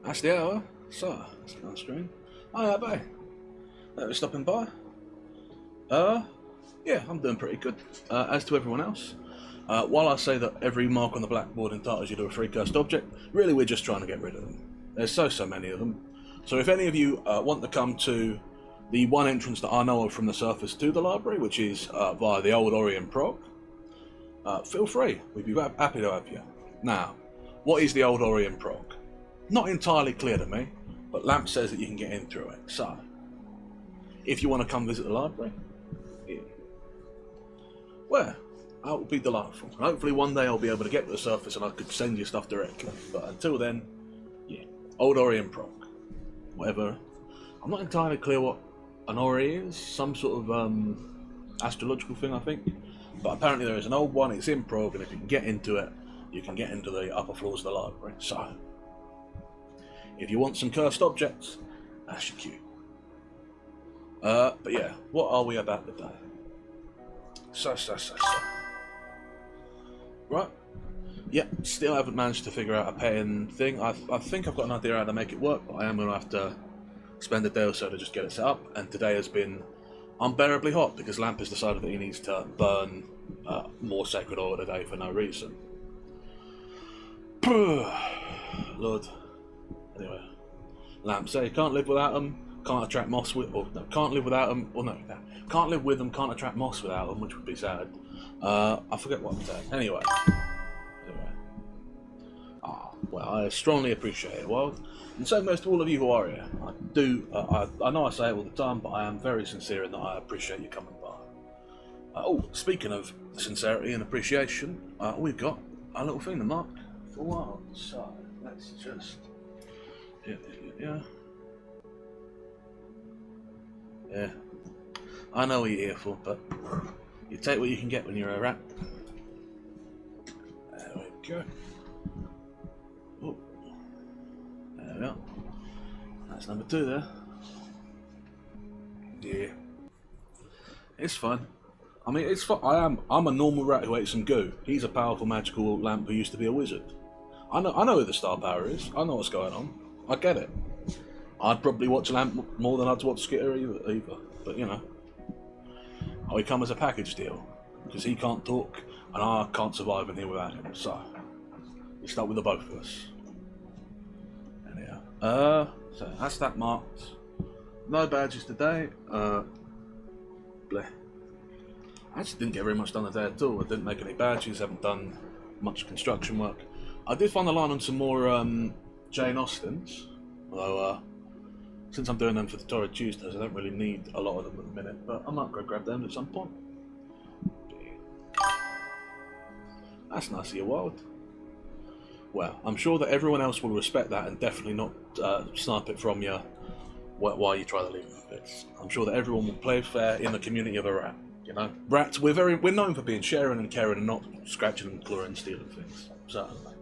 That's the hour. So, let's get on screen. Hi, Abby. We're stopping by. Yeah, I'm doing pretty good. As to everyone else, while I say that every mark on the blackboard entitles you to a free cursed object, really we're just trying to get rid of them. There's so many of them. So if any of you want to come to the one entrance that I know of from the surface to the library, which is via the old Orient Prog, feel free. We'd be happy to have you. Now, what is the old Orient Prog? Not entirely clear to me, but Lamp says that you can get in through it. So, if you want to come visit the library, yeah. Well, that would be delightful. Hopefully one day I'll be able to get to the surface and I could send you stuff directly. But until then, yeah, old Orient Prog. Whatever. I'm not entirely clear what an Ori is. Some sort of astrological thing, I think. But apparently there is an old one, it's in Prog, and if you can get into it, you can get into the upper floors of the library. So, if you want some cursed objects, that's your cue. But yeah, what are we about today? So. Right. Yeah, still haven't managed to figure out a paying thing. I think I've got an idea how to make it work, but I am going to have to spend a day or so to just get it set up. And today has been unbearably hot because Lamp has decided that he needs to burn more sacred oil today for no reason. Lord. Anyway, Lamp say can't live without them, can't attract moss with, or no, can't live without them, or no, can't live with them, can't attract moss without them, which would be sad. I forget what I'm saying. Anyway. Well, I strongly appreciate it, Wild, and so most of all of you who are here. I do. I know I say it all the time, but I am very sincere in that I appreciate you coming by. Oh, speaking of sincerity and appreciation, we've got a little thing to mark for Wild. So let's just. Yeah. I know what you're here for, but you take what you can get when you're a rat. There we go. Oh. There we are. That's number 2 there. Yeah. It's fun. I mean, it's fun. I'm a normal rat who ate some goo. He's a powerful magical lamp who used to be a wizard. I know who the star power is. I know what's going on. I get it. I'd probably watch Lamp more than I'd watch Skitter either. But you know. We come as a package deal. Because he can't talk and I can't survive in here without him. So we start with the both of us. Anyhow. So that's that marked. No badges today. Bleh. I actually didn't get very much done today at all. I didn't make any badges, haven't done much construction work. I did find the line on some more Jane Austens, although since I'm doing them for the Torrid Tuesdays, I don't really need a lot of them at the minute, but I might go grab them at some point. That's nice of you, Wild. Well, I'm sure that everyone else will respect that and definitely not snipe it from you while you try to leave it. I'm sure that everyone will play fair in the community of a rat. You know, rats, we're known for being sharing and caring and not scratching and clawing and stealing things. Certainly.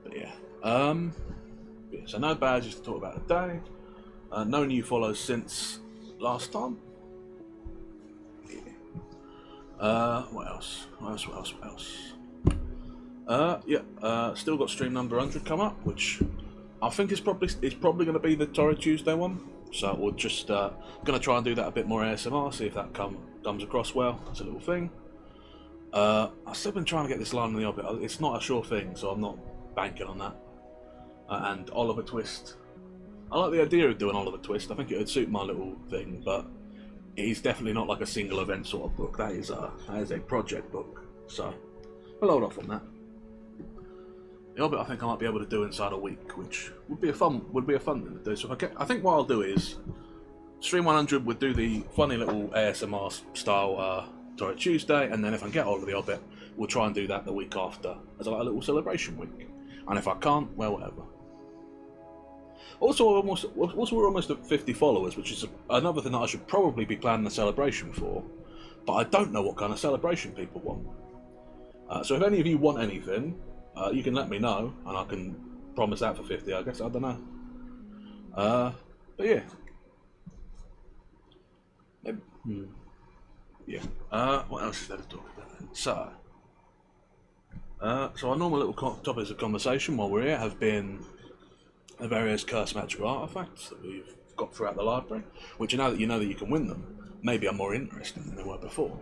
But yeah. So no badges to talk about today. No new follows since last time. Yeah. What else? Still got stream number 100 come up, which I think is probably going to be the Torrid Tuesday one. So we're just going to try and do that a bit more ASMR, see if that comes across well. That's a little thing. I've still been trying to get this line on the Orbit. It's not a sure thing, so I'm not banking on that. And Oliver Twist. I like the idea of doing Oliver Twist. I think it would suit my little thing, but it is definitely not like a single event sort of book. That is a project book. So I'll hold off on that. The Orbit I think I might be able to do inside a week, which would be a fun thing to do. So I think what I'll do is stream 100 would do the funny little ASMR style Torrid Tuesday, and then if I can get hold of the Orbit, we'll try and do that the week after as a little celebration week. And if I can't, well, whatever. Also, we're almost at 50 followers, which is another thing that I should probably be planning a celebration for, but I don't know what kind of celebration people want. So if any of you want anything, you can let me know, and I can promise that for 50, I guess. I don't know. But yeah. Yeah. What else is there to talk about then? So, So our normal little topics of conversation while we're here have been the various cursed magical artifacts that we've got throughout the library, which now that you know that you can win them, maybe are more interesting than they were before.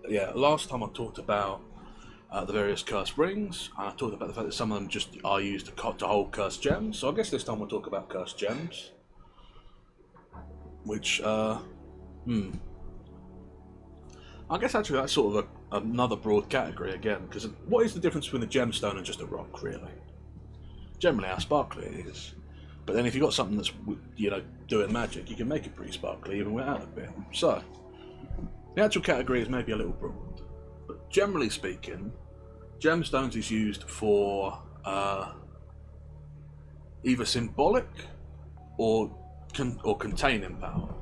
But yeah, last time I talked about the various cursed rings, and I talked about the fact that some of them just are used to hold cursed gems, so I guess this time we'll talk about cursed gems, which, I guess actually that's sort of another broad category again, because what is the difference between a gemstone and just a rock, really? Generally how sparkly it is. But then if you've got something that's, you know, doing magic, you can make it pretty sparkly even without a bit. So, the actual category is maybe a little broad. But generally speaking, gemstones is used for either symbolic or containing power.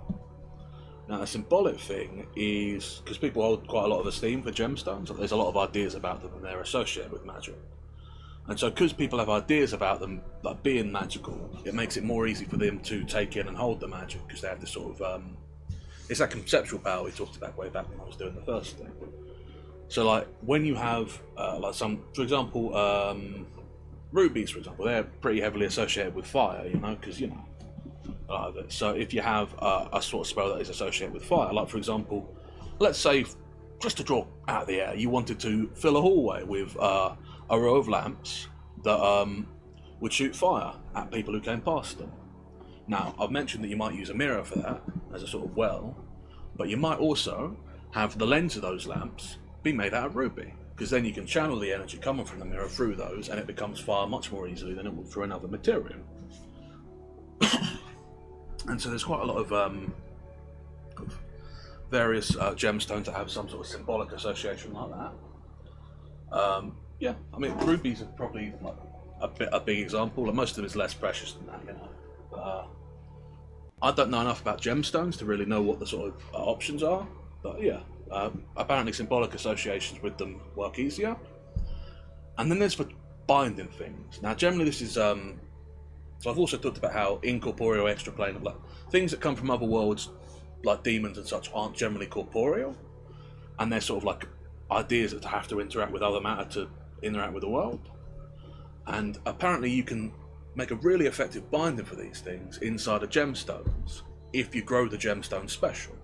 Now, the symbolic thing is because people hold quite a lot of esteem for gemstones. There's a lot of ideas about them, and they're associated with magic. And so, because people have ideas about them like being magical, it makes it more easy for them to take in and hold the magic because they have this sort of it's that conceptual power we talked about way back when I was doing the first thing. So, like when you have like some, for example, rubies, for example, they're pretty heavily associated with fire, you know, because you know. So if you have a sort of spell that is associated with fire, like for example, let's say, just to draw out of the air, you wanted to fill a hallway with a row of lamps that would shoot fire at people who came past them. Now, I've mentioned that you might use a mirror for that, as a sort of well, but you might also have the lens of those lamps be made out of ruby, because then you can channel the energy coming from the mirror through those, and it becomes fire much more easily than it would through another material. And so there's quite a lot of various gemstones that have some sort of symbolic association like that. Yeah, I mean rubies are probably like a big example. Like, most of them is less precious than that, you know. But, I don't know enough about gemstones to really know what the sort of options are. But yeah, apparently symbolic associations with them work easier. And then there's for binding things. Now generally this is so I've also talked about how incorporeal extraplane, like things that come from other worlds, like demons and such, aren't generally corporeal, and they're sort of like ideas that have to interact with other matter to interact with the world. And apparently you can make a really effective binding for these things inside of gemstones if you grow the gemstone special.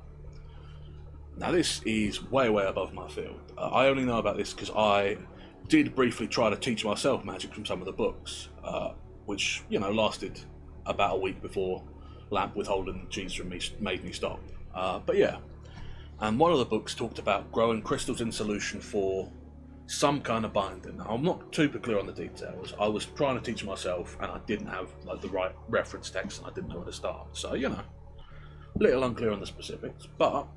Now this is way above my field. I only know about this because I did briefly try to teach myself magic from some of the books, which, you know, lasted about a week before lamp withholding cheese from me made me stop. But yeah, and one of the books talked about growing crystals in solution for some kind of binding. Now, I'm not super clear on the details. I was trying to teach myself, and I didn't have like the right reference text, and I didn't know where to start. So, you know, a little unclear on the specifics. But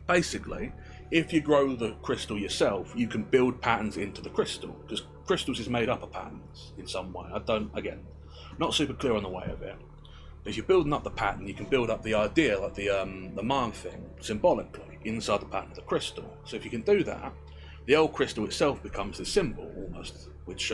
basically, if you grow the crystal yourself, you can build patterns into the crystal, because crystals is made up of patterns in some way. Again, not super clear on the way of it. But if you're building up the pattern, you can build up the idea, like the Mayan thing, symbolically, inside the pattern of the crystal. So if you can do that, the old crystal itself becomes the symbol, almost, which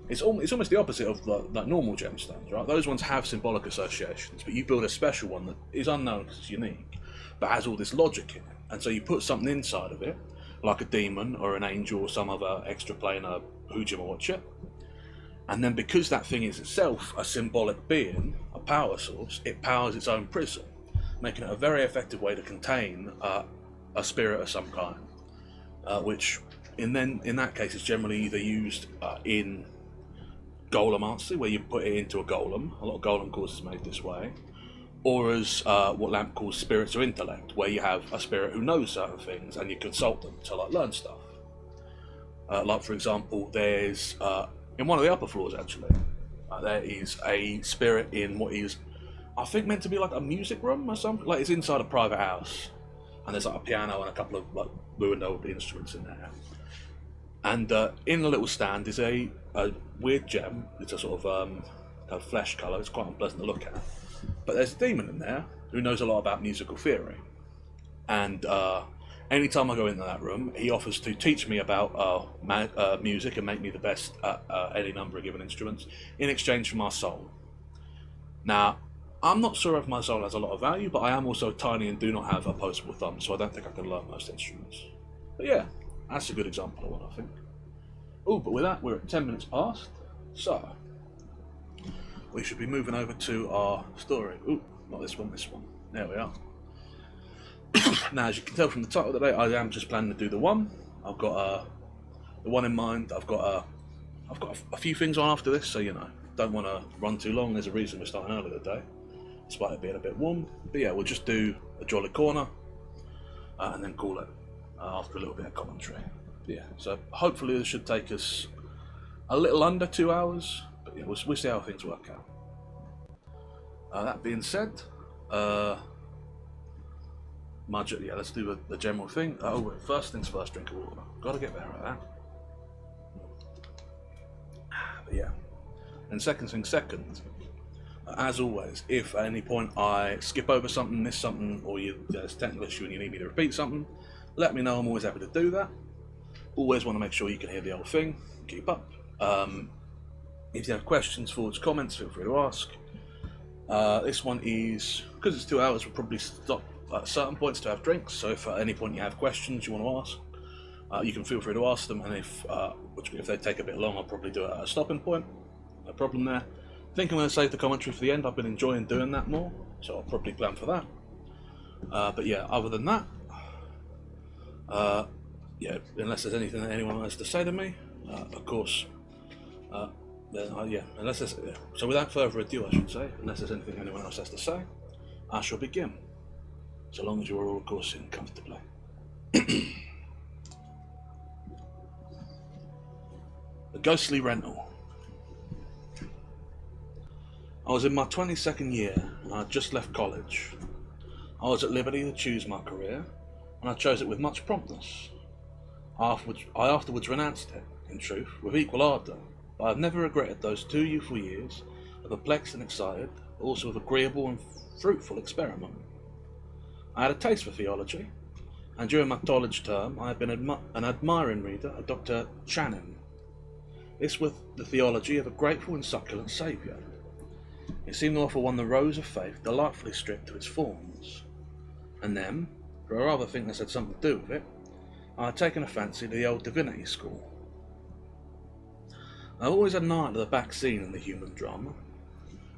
it's almost the opposite of like normal gemstones, right? Those ones have symbolic associations, but you build a special one that is unknown because it's unique, but has all this logic in it. And so you put something inside of it, like a demon or an angel or some other extraplanar hoojamawatcha, and then because that thing is itself a symbolic being, a power source, it powers its own prism, making it a very effective way to contain a spirit of some kind, which in that case is generally either used in golemancy, where you put it into a golem. A lot of golem cores is made this way. Or as what Lamp calls spirits or intellect, where you have a spirit who knows certain things and you consult them to like learn stuff. Like for example, there's in one of the upper floors actually, there is a spirit in what is, I think, meant to be like a music room or something. Like it's inside a private house, and there's like a piano and a couple of like ruined old instruments in there. And in the little stand is a weird gem. It's a sort of flesh colour. It's quite unpleasant to look at. But there's a demon in there who knows a lot about musical theory, and anytime I go into that room, he offers to teach me about music and make me the best at any number of given instruments in exchange for my soul. Now, I'm not sure if my soul has a lot of value, but I am also tiny and do not have opposable thumbs, so I don't think I can learn most instruments. But yeah, That's a good example of one, I think. Oh, but with that, we're at 10 minutes past, so we should be moving over to our story. Ooh, not this one, this one. There we are. Now, as you can tell from the title today, I am just planning to do the one. I've got the one in mind. I've got a few things on after this, so don't want to run too long. There's a reason we're starting early today, despite it being a bit warm. But yeah, we'll just do a jolly corner and then call it after a little bit of commentary. Yeah, so hopefully this should take us a little under 2 hours, but yeah, we'll see how things work out. That being said, let's do the general thing. Oh, wait, first things first, drink of water. Gotta get better at that. But yeah, and second thing second, as always, if at any point I skip over something, miss something, or there's a technical issue and you need me to repeat something, let me know. I'm always happy to do that. Always want to make sure you can hear the whole thing. Keep up. If you have questions, forwards, comments, feel free to ask. This one is, because it's 2 hours, we'll probably stop at certain points to have drinks. So if at any point you have questions you want to ask, you can feel free to ask them. And if they take a bit long, I'll probably do it at a stopping point. No problem there. I think I'm going to save the commentary for the end. I've been enjoying doing that more, so I'll probably plan for that. But yeah, other than that, unless there's anything that anyone has to say to me, of course. So without further ado, I should say, unless there's anything anyone else has to say, I shall begin. So long as you are all, of course, sitting comfortably. The ghostly rental. I was in my 22nd year and I had just left college. I was at liberty to choose my career, and I chose it with much promptness. I afterwards renounced it, in truth, with equal ardour, but I have never regretted those 2 youthful years of perplexed and excited, but also of agreeable and fruitful experiment. I had a taste for theology, and during my college term I had been an admiring reader of Dr. Channing. This was the theology of a grateful and succulent Saviour. It seemed to offer one the rose of faith delightfully stripped of its thorns. And then, for I rather think this had something to do with it, I had taken a fancy to the old divinity school. I have always admired the back scene in the human drama.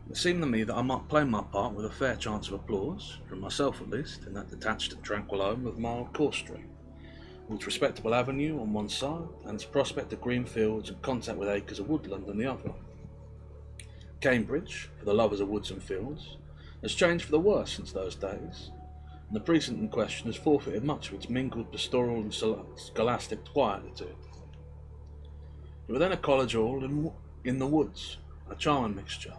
It seemed to me that I might play my part with a fair chance of applause, from myself at least, in that detached and tranquil home of mild Corstry, with its respectable avenue on one side, and its prospect of green fields and contact with acres of woodland on the other. Cambridge, for the lovers of woods and fields, has changed for the worse since those days, and the precinct in question has forfeited much of its mingled pastoral and scholastic quietude. We were then a college hall in the woods, a charming mixture.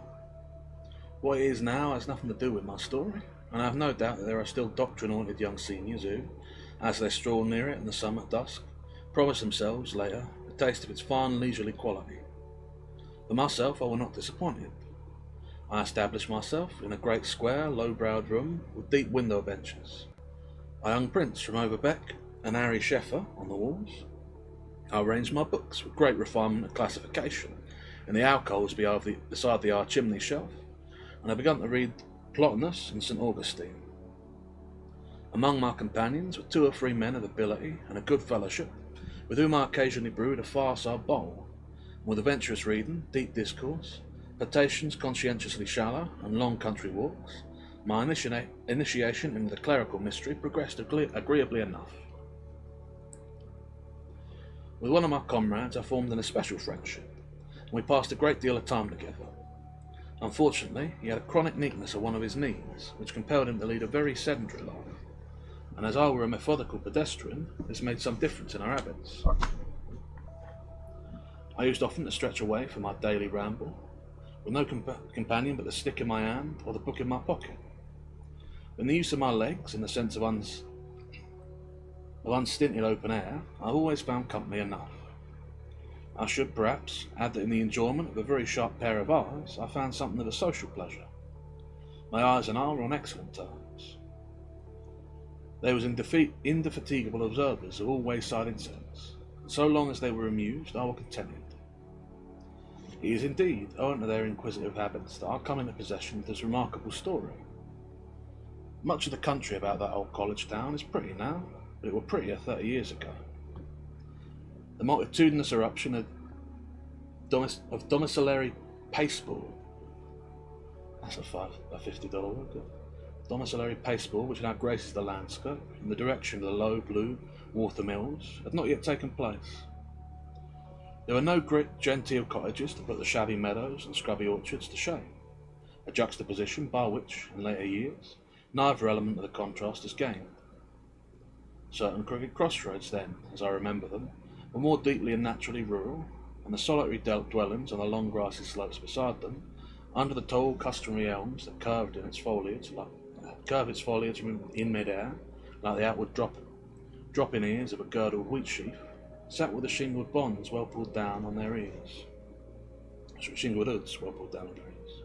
What it is now has nothing to do with my story, and I have no doubt that there are still doctrine-oriented young seniors who, as they stroll near it in the summer dusk, promise themselves, later, a taste of its fine leisurely quality. For myself, I was not disappointed. I established myself in a great square, low-browed room with deep window benches. A young prince from Overbeck and Harry Sheffer on the walls. I arranged my books with great refinement of classification in the alcoves beside the art chimney shelf, and I began to read Plotinus and St. Augustine. Among my companions were 2 or 3 men of ability and a good fellowship, with whom I occasionally brewed a fireside bowl, and with adventurous reading, deep discourse, potations conscientiously shallow, and long country walks, my initiation into the clerical mystery progressed agreeably enough. With one of my comrades I formed an especial friendship, and we passed a great deal of time together. Unfortunately, he had a chronic weakness of one of his knees, which compelled him to lead a very sedentary life, and as I were a methodical pedestrian, this made some difference in our habits. I used often to stretch away from my daily ramble, with no companion but the stick in my hand or the book in my pocket. In the use of my legs, in the sense of unstinted open air, I have always found company enough. I should perhaps add that in the enjoyment of a very sharp pair of eyes, I found something of a social pleasure. My eyes and I were on excellent terms. They was indefatigable observers of all wayside insects, and so long as they were amused, I was contented. It is indeed owing to their inquisitive habits that I come into possession of this remarkable story. Much of the country about that old college town is pretty now, but it were prettier 30 years ago. The multitudinous eruption of domiciliary pasteboard. That's a $50 word. Domiciliary pasteboard, which now graces the landscape in the direction of the low blue water mills, had not yet taken place. There were no genteel cottages to put the shabby meadows and scrubby orchards to shame, a juxtaposition by which, in later years, neither element of the contrast is gained. Certain crooked crossroads then, as I remember them, were more deeply and naturally rural, and the solitary dwellings on the long grassy slopes beside them, under the tall customary elms that curved its foliage in mid-air, like the outward dropping ears of a girdled wheat sheaf, sat with the shingled bonds well pulled down on their ears. Shingled hoods well pulled down on their ears.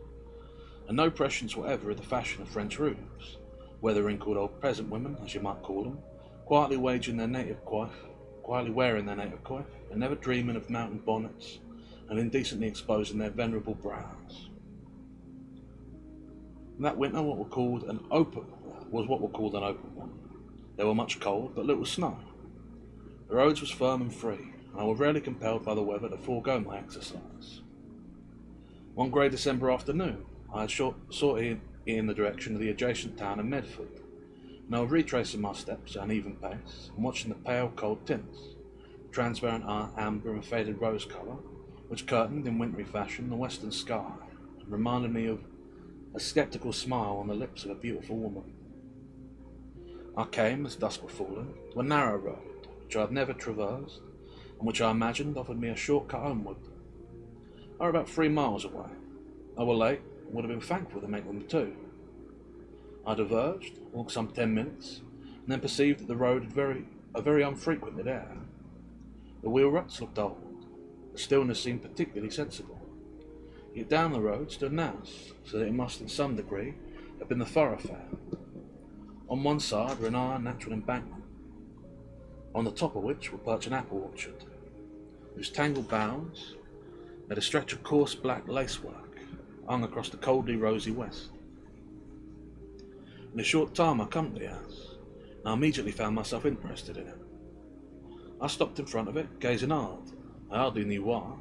And no prescience whatever of the fashion of French roofs, whether wrinkled old peasant women, as you might call them, quietly wearing their native coif, and never dreaming of mountain bonnets, and indecently exposing their venerable brows. And that winter, what were called an open one. There were much cold, but little snow. The roads was firm and free, and I was rarely compelled by the weather to forego my exercise. One grey December afternoon, I had sorted in the direction of the adjacent town of Medford, and I was retracing my steps at an even pace, and watching the pale, cold tints, transparent amber and faded rose colour, which curtained in wintry fashion the western sky, and reminded me of a sceptical smile on the lips of a beautiful woman. I came, as dusk was falling, to a narrow road, which I had never traversed, and which I imagined offered me a short cut homeward. I was about 3 miles away. I was late, and would have been thankful to make them 2. I diverged, walked some 10 minutes, and then perceived that the road had a very unfrequented air. The wheel ruts looked old. The stillness seemed particularly sensible. Yet down the road stood an house, so that it must in some degree have been the thoroughfare. On one side were an iron natural embankment, on the top of which were perched an apple orchard, whose tangled boughs made a stretch of coarse black lacework hung across the coldly rosy west. In a short time I come to the house, and I immediately found myself interested in it. I stopped in front of it, gazing hard, I hardly knew why,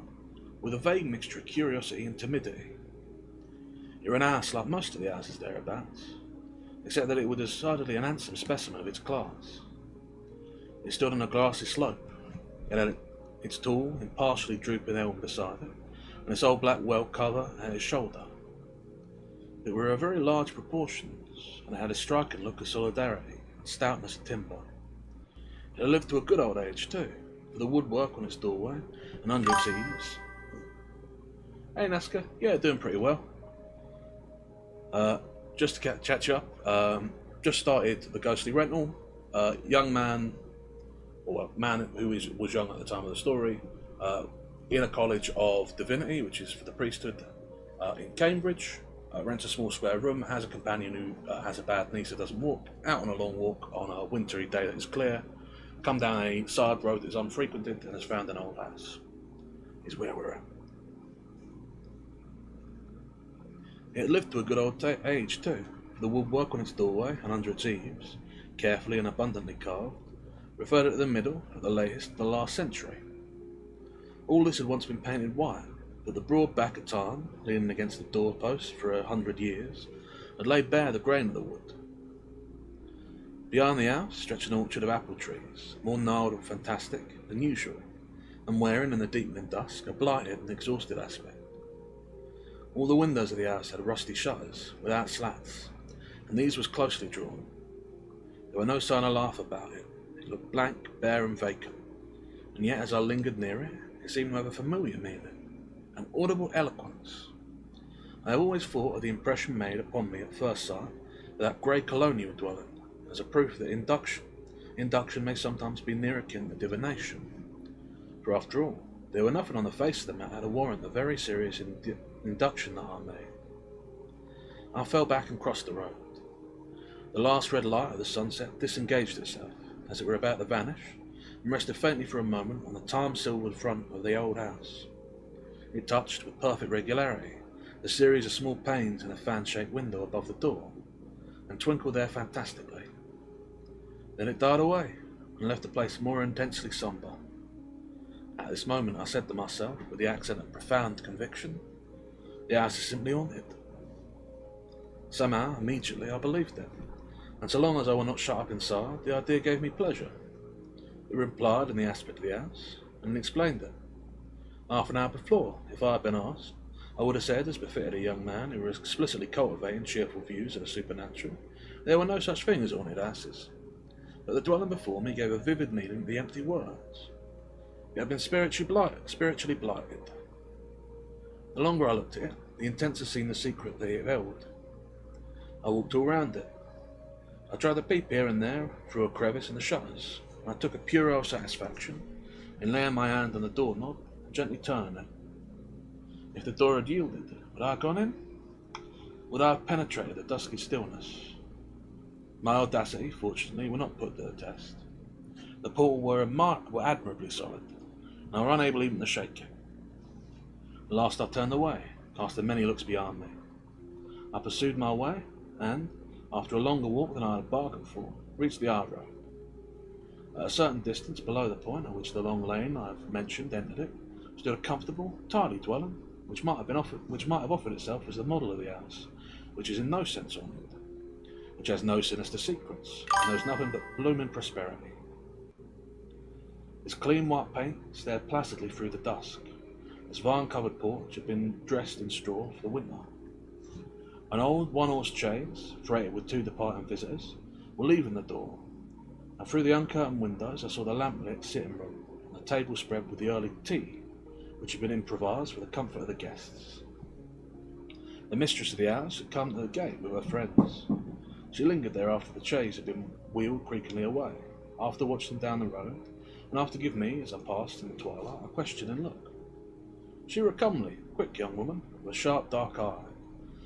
with a vague mixture of curiosity and timidity. It was an house like most of the houses thereabouts, except that it was decidedly an handsome specimen of its class. It stood on a grassy slope. It had its tall, impartially drooping elm beside it, and its old black well cover at its shoulder. It were of very large proportions, and it had a striking look of solidarity and stoutness of timber. It had lived to a good old age too, for the woodwork on its doorway and under its eaves. Hey Nazca, yeah, doing pretty well. Just to catch you up, just started the ghostly rental. Young man, or a man who was young at the time of the story, in a college of divinity, which is for the priesthood, in Cambridge. Rents a small square room, has a companion who has a bad knee so doesn't walk, out on a long walk on a wintry day that is clear, come down a side road that is unfrequented and has found an old house. Is where we're at. It lived to a good old age too, for the woodwork on its doorway and under its eaves, carefully and abundantly carved, referred it to the middle, at the latest, the last century. All this had once been painted white, but the broad back of time, leaning against the doorpost for 100 years, had laid bare the grain of the wood. Behind the house stretched an orchard of apple trees, more gnarled and fantastic than usual, and wearing in the deepening dusk a blighted and exhausted aspect. All the windows of the house had rusty shutters, without slats, and these was closely drawn. There were no sign of life about it. It looked blank, bare and vacant, and yet as I lingered near it, it seemed to have a familiar meaning, an audible eloquence. I have always thought of the impression made upon me at first sight of that grey colonial dwelling, as a proof that induction may sometimes be near akin to divination. For after all, there were nothing on the face of the matter to warrant the very serious induction that I made. I fell back and crossed the road. The last red light of the sunset disengaged itself, as it were about to vanish, and rested faintly for a moment on the time-silvered front of the old house. It touched, with perfect regularity, the series of small panes in a fan-shaped window above the door, and twinkled there fantastically. Then it died away, and left the place more intensely sombre. At this moment I said to myself, with the accent of profound conviction, the house is simply haunted. Somehow, immediately, I believed it, and so long as I were not shut up inside, the idea gave me pleasure. It were implied in the aspect of the house, and explained it. Half an hour before, if I had been asked, I would have said, as befitted a young man who was explicitly cultivating cheerful views of the supernatural, there were no such thing as haunted houses. But the dwelling before me gave a vivid meaning to the empty words. It had been spiritually blighted. The longer I looked at it, the intenser seemed the secret that it held. I walked all round it. I tried to peep here and there through a crevice in the shutters, and I took a puerile satisfaction in laying my hand on the doorknob and gently turning it. If the door had yielded, would I have gone in? Would I have penetrated the dusky stillness? My audacity, fortunately, were not put to the test. The portal were admirably solid, and I were unable even to shake it. At last I turned away, casting many looks behind me. I pursued my way, and, after a longer walk than I had bargained for, reached the high road. At a certain distance below the point at which the long lane I have mentioned entered it, stood a comfortable, tidy dwelling, which might have offered itself as the model of the house, which is in no sense haunted, which has no sinister secrets, and knows nothing but blooming prosperity. Its clean white paint stared placidly through the dusk. Its vine-covered porch had been dressed in straw for the winter. An old one-horse chaise, freighted with 2 departing visitors, were leaving the door, and through the uncurtained windows I saw the lamp-lit sitting room, and a table spread with the early tea, which had been improvised for the comfort of the guests. The mistress of the house had come to the gate with her friends. She lingered there after the chaise had been wheeled creakingly away, after watched them down the road, and after giving me, as I passed in the twilight, a questioning look. She were a comely, quick young woman, with a sharp dark eye,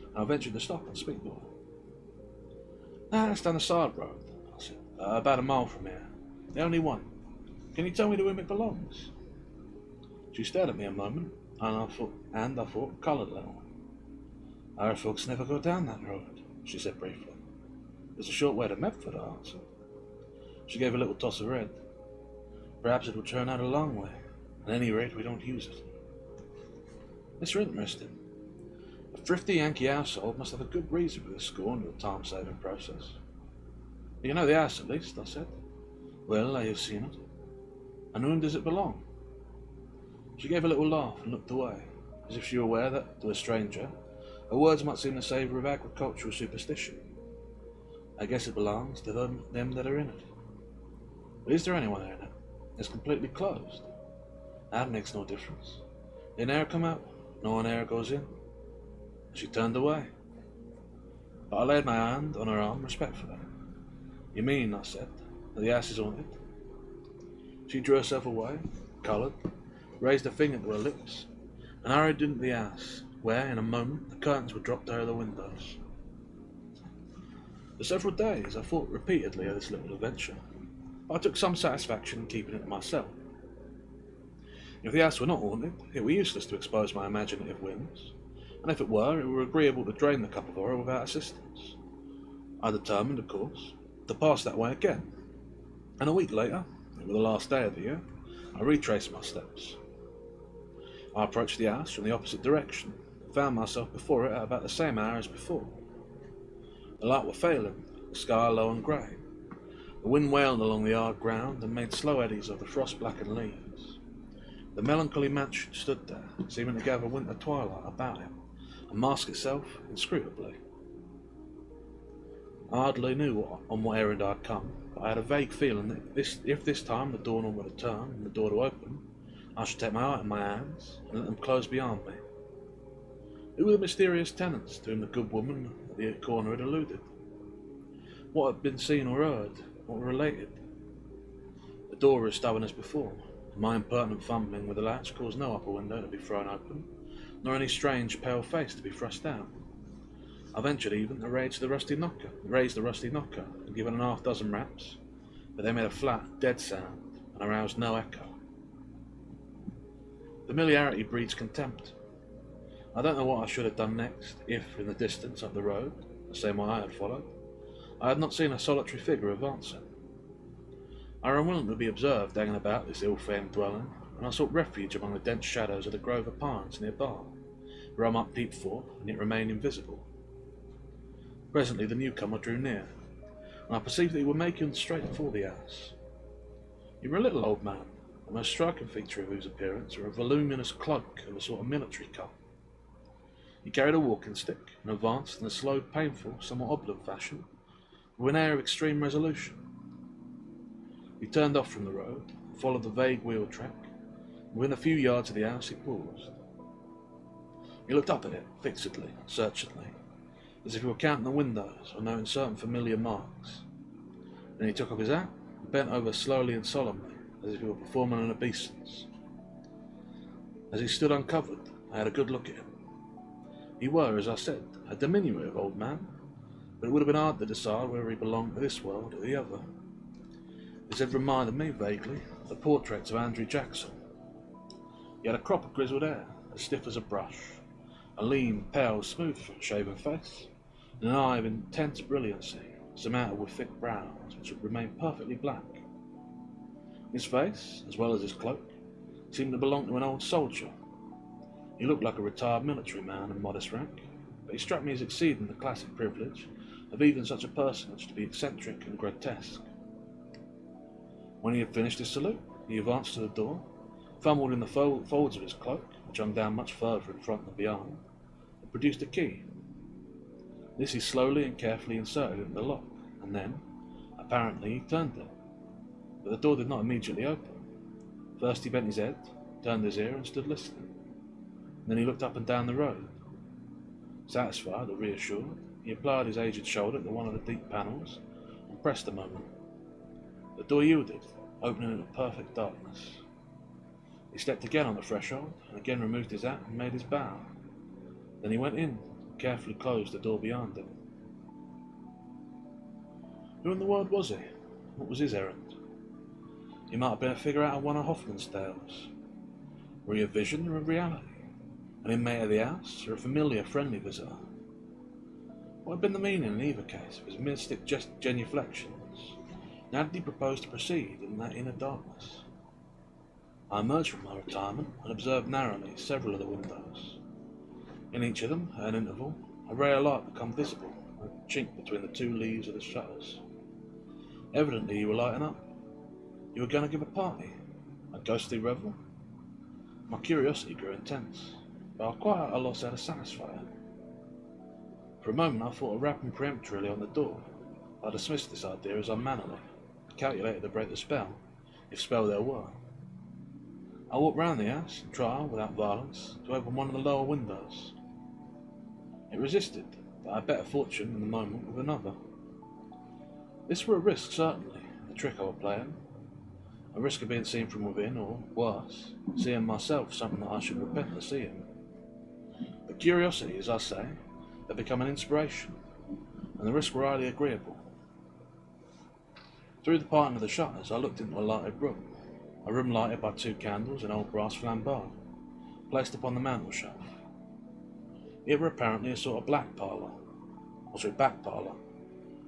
and I ventured to stop and speak to her. That's down the side road, I said, about a mile from here. The only one. Can you tell me to whom it belongs? She stared at me a moment, and I thought coloured a little. Our folks never go down that road, she said briefly. It's a short way to Medford, I answered. She gave a little toss of her head. Perhaps it will turn out a long way. At any rate, we don't use it. It's interesting. A thrifty Yankee household must have a good reason for this scorn of the time-saving process. You know the house, at least, I said. Well, I have seen it. And whom does it belong? She gave a little laugh and looked away, as if she were aware that, to a stranger, her words might seem to savour of agricultural superstition. I guess it belongs to them that are in it. But is there anyone in it? It's completely closed. That makes no difference. An air come out, no one air goes in. She turned away. But I laid my hand on her arm respectfully. You mean, I said, that the house is haunted? She drew herself away, coloured, raised a finger to her lips, and hurried into the house, where, in a moment, the curtains were dropped over the windows. For several days I thought repeatedly of this little adventure, but I took some satisfaction in keeping it to myself. If the house were not haunted, it were useless to expose my imaginative whims, and if it were agreeable to drain the cup of horror without assistance. I determined, of course, to pass that way again, and a week later, it was the last day of the year, I retraced my steps. I approached the house from the opposite direction, and found myself before it at about the same hour as before. The light were failing, the sky low and grey. The wind wailed along the hard ground and made slow eddies of the frost-blackened leaves. The melancholy mansion stood there, seeming to gather winter twilight about it, and mask itself inscrutably. I hardly knew on what errand I had come, but I had a vague feeling that if this time the doorknob were to turn and the door to open, I should take my heart in my hands and let them close behind me. Who were the mysterious tenants to whom the good woman at the corner had alluded? What had been seen or heard? What were related? The door was stubborn as before, and my impertinent fumbling with the latch caused no upper window to be thrown open, nor any strange pale face to be thrust out. I ventured even to raise the rusty knocker, and give it 6 raps, but they made a flat, dead sound, and aroused no echo. Familiarity breeds contempt. I don't know what I should have done next, if, in the distance up the road, the same one I had followed, I had not seen a solitary figure advancing. I were unwilling to be observed hanging about this ill-famed dwelling, and I sought refuge among the dense shadows of the grove of pines nearby, where I might peep forth and yet remain invisible. Presently the newcomer drew near, and I perceived that he was making straight for the house. He was a little old man, the most striking feature of whose appearance was a voluminous cloak of a sort of military cut. He carried a walking stick and advanced in a slow, painful, somewhat oblong fashion, with an air of extreme resolution. He turned off from the road, and followed the vague wheel track, and within a few yards of the house he paused. He looked up at it, fixedly, searchingly, as if he were counting the windows or noting certain familiar marks. Then he took off his hat and bent over slowly and solemnly, as if he were performing an obeisance. As he stood uncovered, I had a good look at him. He were, as I said, a diminutive old man, but it would have been hard to decide whether he belonged to this world or the other. His head reminded me, vaguely, of the portraits of Andrew Jackson. He had a crop of grizzled hair, as stiff as a brush, a lean, pale, smooth-shaven face, and an eye of intense brilliancy, surmounted with thick brows, which would remain perfectly black. His face, as well as his cloak, seemed to belong to an old soldier. He looked like a retired military man of modest rank, but he struck me as exceeding the classic privilege of even such a personage to be eccentric and grotesque. When he had finished his salute, he advanced to the door, fumbled in the folds of his cloak, which hung down much further in front than behind, and produced a key. This he slowly and carefully inserted into the lock, and then, apparently, he turned it. But the door did not immediately open. First he bent his head, turned his ear, and stood listening. Then he looked up and down the road. Satisfied or reassured, he applied his aged shoulder to one of the deep panels and pressed a moment. The door yielded, opening into perfect darkness. He stepped again on the threshold and again removed his hat and made his bow. Then he went in and carefully closed the door behind him. Who in the world was he? What was his errand? He might have been a figure out of one of Hoffman's tales. Were he a vision or a reality? An inmate of the house, or a familiar, friendly visitor? What had been the meaning in either case of his mystic genuflections, and how did he propose to proceed in that inner darkness? I emerged from my retirement and observed narrowly several of the windows. In each of them, at an interval, a ray of light became visible, a chink between the two leaves of the shutters. Evidently you were lighting up. You were going to give a party, a ghostly revel. My curiosity grew intense, but I was quite at a loss how to satisfy it. For a moment I thought of rapping peremptorily on the door. I dismissed this idea as unmannerly, calculated to break the spell, if spell there were. I walked round the house and tried, without violence, to open one of the lower windows. It resisted, but I had better fortune in the moment with another. This were a risk, certainly, the trick I was playing. A risk of being seen from within, or, worse, seeing myself something that I should repent of seeing. But curiosity, as I say, had become an inspiration, and the risk were highly agreeable. Through the parting of the shutters I looked into a lighted room, a room lighted by 2 candles in old brass flambeaux, placed upon the mantelshelf. It were apparently a sort of back parlour,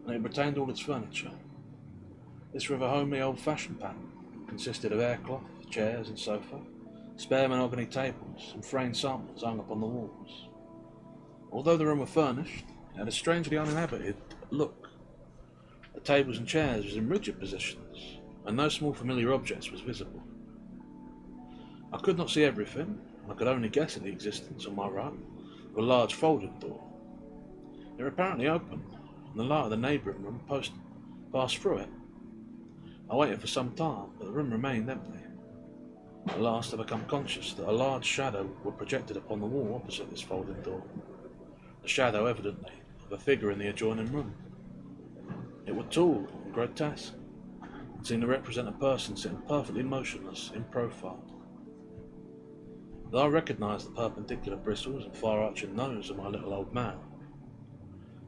and it retained all its furniture. This were of a homely old-fashioned pattern, consisted of haircloth, chairs and sofa, spare mahogany tables, and framed samplers hung upon the walls. Although the room was furnished, it had a strangely uninhabited look. The tables and chairs was in rigid positions, and no small familiar objects was visible. I could not see everything, and I could only guess at the existence, on my right, of a large folding door. It was apparently open, and the light of the neighbouring room passed through it. I waited for some time, but the room remained empty. At last I became conscious that a large shadow was projected upon the wall opposite this folding door. The shadow, evidently, of a figure in the adjoining room. It was tall and grotesque, and seemed to represent a person sitting perfectly motionless in profile. Though I recognised the perpendicular bristles and far-arching nose of my little old man,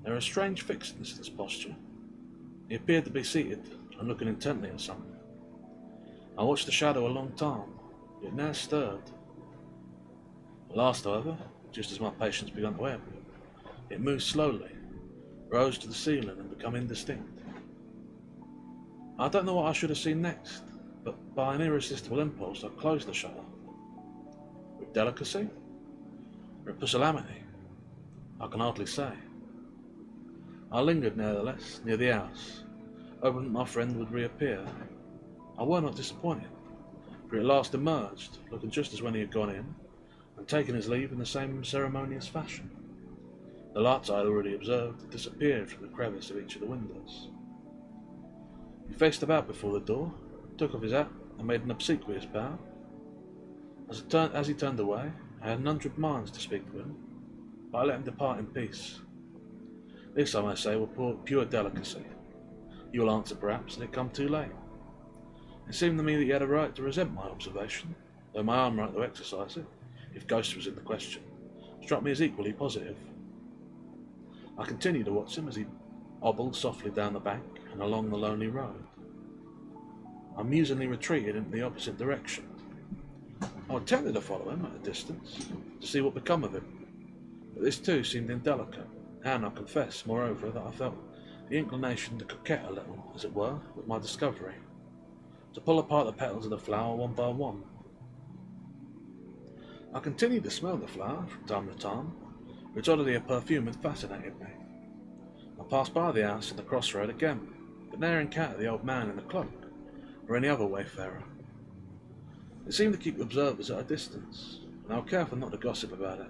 there was a strange fixedness in his posture. He appeared to be seated and looking intently at something. I watched the shadow a long time, yet never stirred. At last, however, just as my patience began to ebb, it moved slowly, rose to the ceiling and became indistinct. I don't know what I should have seen next, but by an irresistible impulse, I closed the shutter. With delicacy? Or pusillanimity? I can hardly say. I lingered nevertheless near the house, hoping that my friend would reappear. I were not disappointed, for he at last emerged, looking just as when he had gone in, and taken his leave in the same ceremonious fashion. The lights I had already observed had disappeared from the crevice of each of the windows. He faced about before the door, took off his hat, and made an obsequious bow. As he turned away, I had 100 minds to speak to him, but I let him depart in peace. This, I may say, was pure delicacy. You will answer, perhaps, that it come too late. It seemed to me that he had a right to resent my observation, though my own right to exercise it, if ghost was in the question, struck me as equally positive. I continued to watch him as he hobbled softly down the bank and along the lonely road. I musingly retreated into the opposite direction. I attempted to follow him at a distance, to see what become of him, but this too seemed indelicate, and I confess, moreover, that I felt the inclination to coquette a little, as it were, with my discovery, to pull apart the petals of the flower one by one. I continued to smell the flower from time to time, for its oddity of perfume had fascinated me. I passed by the house at the crossroad again, but ne'er encountered the old man in the cloak, or any other wayfarer. It seemed to keep observers at a distance, and I was careful not to gossip about it.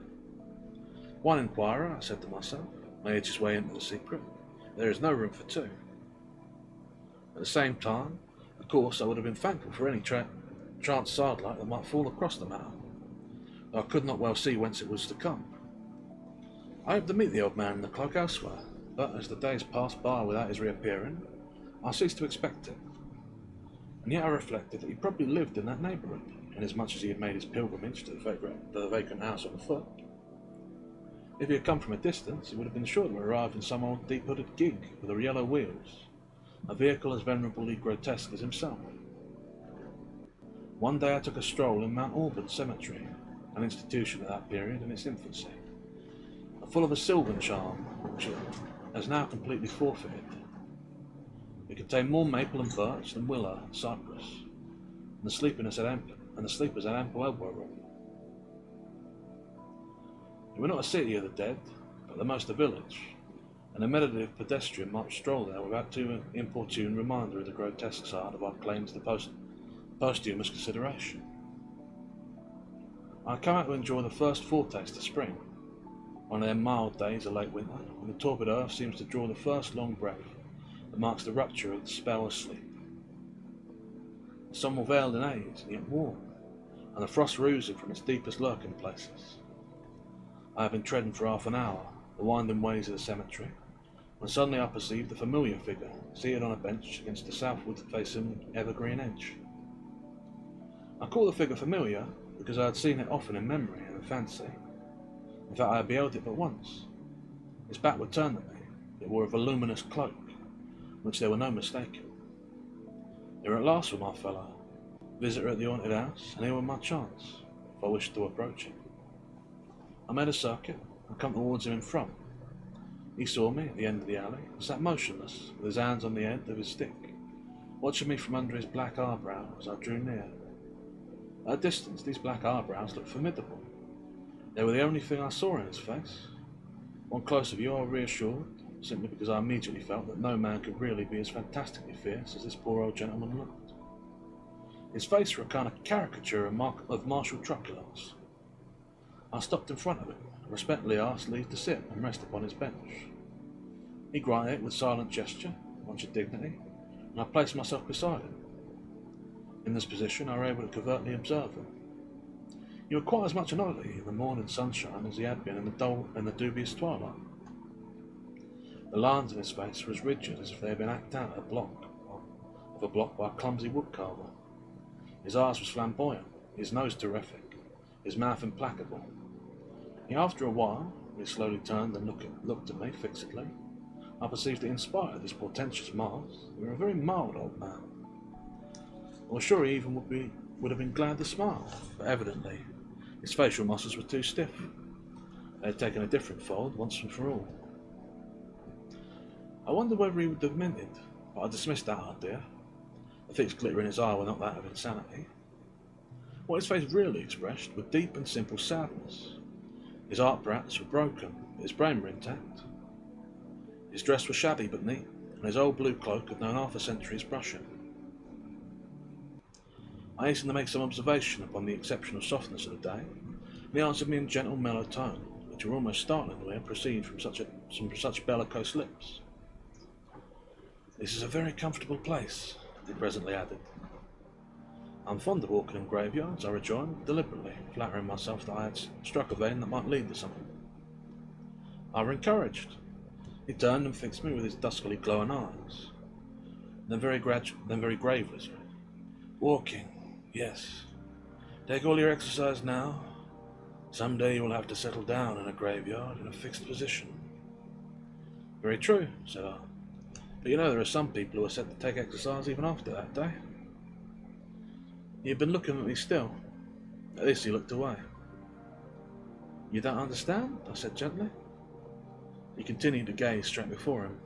One inquirer, I said to myself, may edge his way into the secret. There is no room for two. At the same time, of course, I would have been thankful for any chance sidelight that might fall across the matter, though I could not well see whence it was to come. I hoped to meet the old man in the cloak elsewhere, but as the days passed by without his reappearing, I ceased to expect it. And yet I reflected that he probably lived in that neighbourhood, inasmuch as he had made his pilgrimage to the vacant house on foot. If he had come from a distance, he would have been sure to arrive in some old deep-hooded gig with yellow wheels, a vehicle as venerably grotesque as himself. One day I took a stroll in Mount Auburn Cemetery, an institution at that period in its infancy, full of a sylvan charm which it has now completely forfeited. It contained more maple and birch than willow and cypress, and the sleepers had ample elbow room. It were not a city of the dead, but the most a village, and a meditative pedestrian might stroll there without too importune reminder of the grotesque side of our claims to posthumous consideration. I come out to enjoy the first foretaste of spring, one of them mild days of late winter, when the torpid earth seems to draw the first long breath that marks the rupture of the spell of sleep. The sun was veiled in haze, and yet warm, and the frost oozing from its deepest lurking places. I had been treading for half an hour the winding ways of the cemetery, when suddenly I perceived a familiar figure seated on a bench against the southward-facing evergreen edge. I call the figure familiar because I had seen it often in memory and in fancy. In fact, I had beheld it but once. Its back was turned at me. It wore a voluminous cloak, which there were no mistaking. Here at last was my fellow, visitor at the haunted house, and here was my chance, if I wished to approach him. I made a circuit and come towards him in front. He saw me at the end of the alley and sat motionless, with his hands on the end of his stick, watching me from under his black eyebrow as I drew near. At a distance, these black eyebrows looked formidable. They were the only thing I saw in his face. On closer view, I was reassured, simply because I immediately felt that no man could really be as fantastically fierce as this poor old gentleman looked. His face was a kind of caricature of martial truculence. I stopped in front of him, and respectfully asked leave to sit and rest upon his bench. He granted it with silent gesture, much of dignity, and I placed myself beside him. In this position, I was able to covertly observe him. He was quite as much an oddity in the morning sunshine as he had been in the dull and the dubious twilight. The lines in his face were as rigid as if they had been hacked out of a block by a clumsy woodcarver. His eyes were flamboyant, his nose terrific, his mouth implacable. Yet after a while, when he slowly turned and looked at me fixedly, I perceived that in spite of this portentous mask, he was a very mild old man. I was sure he even would have been glad to smile, but evidently his facial muscles were too stiff. They had taken a different fold once and for all. I wondered whether he would have minted, but I dismissed that idea. The fixed glitter in his eye were not that of insanity. What his face really expressed were deep and simple sadness. His art brats were broken, but his brain were intact. His dress was shabby but neat, and his old blue cloak had known half a century's brushing. I hastened to make some observation upon the exceptional softness of the day, and he answered me in gentle, mellow tones, which were almost startling to hear proceed from such bellicose lips. "This is a very comfortable place," he presently added. "I'm fond of walking in graveyards," I rejoined, deliberately, flattering myself that I had struck a vein that might lead to something. I was encouraged. He turned and fixed me with his duskily glowing eyes. Then very gravely said, "Walking, yes. Take all your exercise now. Some day you will have to settle down in a graveyard in a fixed position." "Very true," said I. "But you know there are some people who are said to take exercise even after that day." He had been looking at me still. At this he looked away. "You don't understand?" I said gently. He continued to gaze straight before him.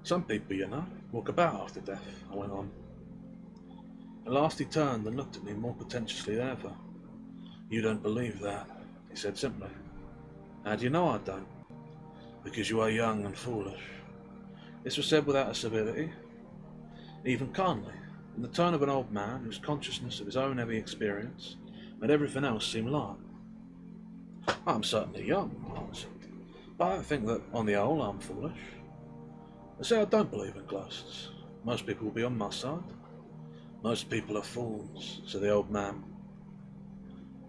"Some people, you know, walk about after death," I went on. At last he turned and looked at me more portentously than ever. "You don't believe that," he said simply. "How do you know I don't?" "Because you are young and foolish." This was said without a servility, even kindly, in the tone of an old man whose consciousness of his own heavy experience made everything else seem light. "I'm certainly young," I answered, "but I don't think that, on the whole, I'm foolish. I say I don't believe in ghosts. Most people will be on my side." "Most people are fools," said the old man.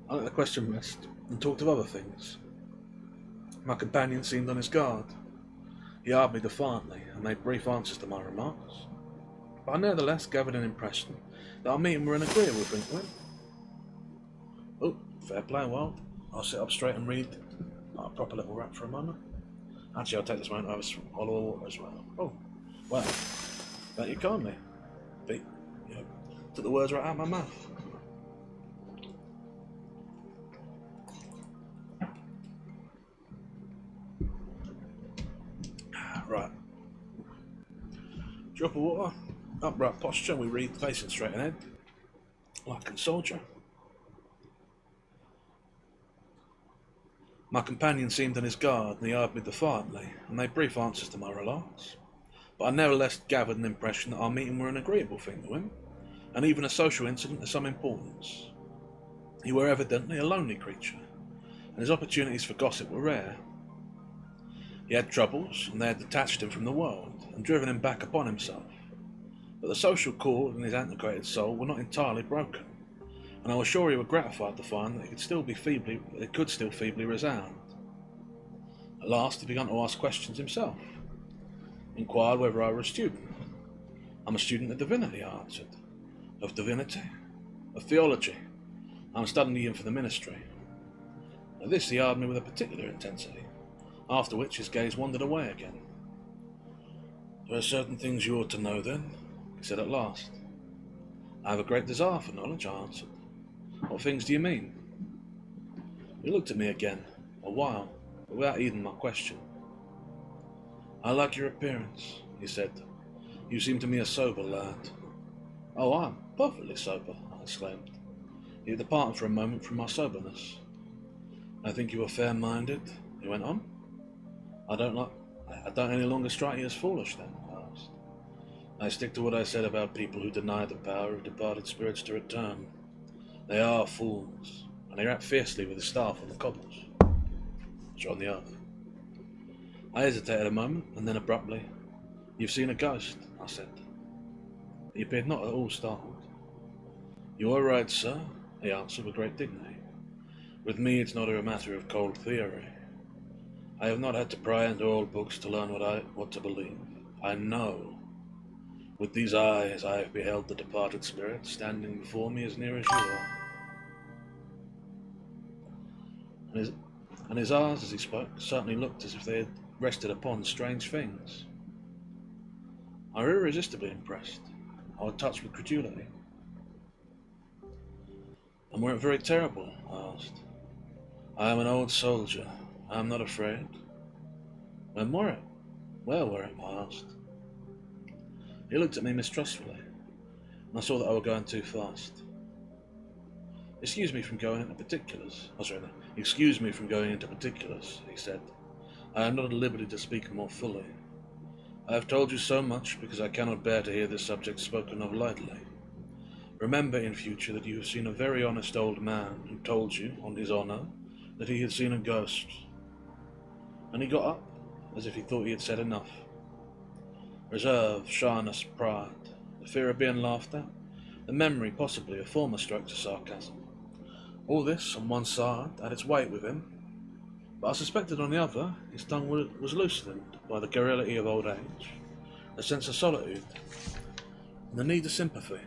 I let the question rest and talked of other things. My companion seemed on his guard. He eyed me defiantly and made brief answers to my remarks, but I nevertheless gathered an impression that our meeting were an agreeable thing to him. "Oh, fair play, well, I'll sit up straight and read a proper little rap for a moment. Actually, I'll take this moment to have a swallow of water as well." "Oh, well, thank you kindly." Pete, took the words right out of my mouth. Right. Drop of water, upright posture, we read facing straight ahead, like a soldier. My companion seemed on his guard, and he eyed me defiantly, and made brief answers to my remarks, but I nevertheless gathered an impression that our meeting were an agreeable thing to him, and even a social incident of some importance. He were evidently a lonely creature, and his opportunities for gossip were rare. He had troubles, and they had detached him from the world, and driven him back upon himself. But the social cord in his antiquated soul were not entirely broken, and I was sure he was gratified to find that it could still feebly resound. At last he began to ask questions himself. Inquired whether I were a student. "I'm a student of divinity," I answered. "Of divinity?" "Of theology. I'm studying for the ministry." At this he eyed me with a particular intensity, after which his gaze wandered away again. "There are certain things you ought to know, then," he said at last. "I have a great desire for knowledge," I answered. "What things do you mean?" He looked at me again, a while, but without heeding my question. "I like your appearance," he said. "You seem to me a sober lad." "Oh, I am perfectly sober," I exclaimed. He departed for a moment from my soberness. "I think you are fair-minded," he went on. I don't any longer strike you as foolish, then?" I asked. "I stick to what I said about people who deny the power of departed spirits to return. They are fools, and they rap fiercely with his staff on the cobbles." It's on the earth. I hesitated a moment, and then abruptly, "You've seen a ghost," I said. He appeared not at all startled. "You are right, sir," he answered with great dignity. "With me it's not a matter of cold theory. I have not had to pry into old books to learn what to believe. I know. With these eyes I have beheld the departed spirit standing before me as near as you are." And his eyes, as he spoke, certainly looked as if they had rested upon strange things. I was irresistibly impressed. I was touched with credulity. "And were it very terrible?" I asked. "I am an old soldier. I am not afraid." "When were it? Where were it?" I asked. He looked at me mistrustfully, and I saw that I were going too fast. Excuse me from going into particulars, he said. I am not at liberty to speak more fully. I have told you so much because I cannot bear to hear this subject spoken of lightly. Remember in future that you have seen a very honest old man who told you, on his honour, that he had seen a ghost. And he got up, as if he thought he had said enough. Reserve, shyness, pride, the fear of being laughed at, the memory possibly of former strokes of sarcasm. All this, on one side, had its weight with him, but I suspected on the other his tongue was loosened by the garrulity of old age, a sense of solitude, and the need of sympathy,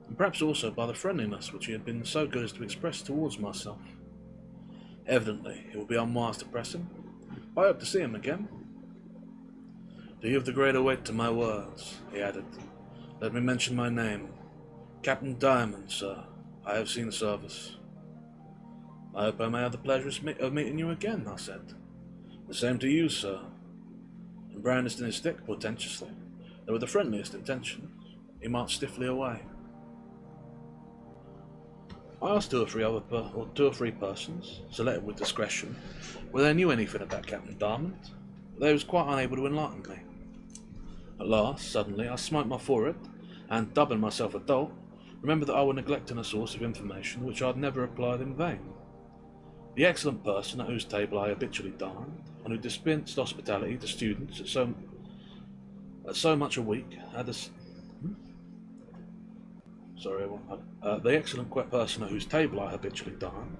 and perhaps also by the friendliness which he had been so good as to express towards myself. Evidently, it would be unwise to press him. I hope to see him again. To give the greater weight to my words, he added, let me mention my name. Captain Diamond, sir. I have seen service. I hope I may have the pleasure of meeting you again, I said. The same to you, sir. And brandished in his stick portentously, though with the friendliest intentions, he marched stiffly away. I asked two or three persons, selected with discretion, whether they knew anything about Captain Diamond, but they was quite unable to enlighten me. At last, suddenly, I smote my forehead, and, dubbing myself a dolt, remembered that I were neglecting a source of information which I had never applied in vain. The excellent person at whose table I habitually dined, and who dispensed hospitality to students at so much a week, had the excellent person at whose table I habitually dined,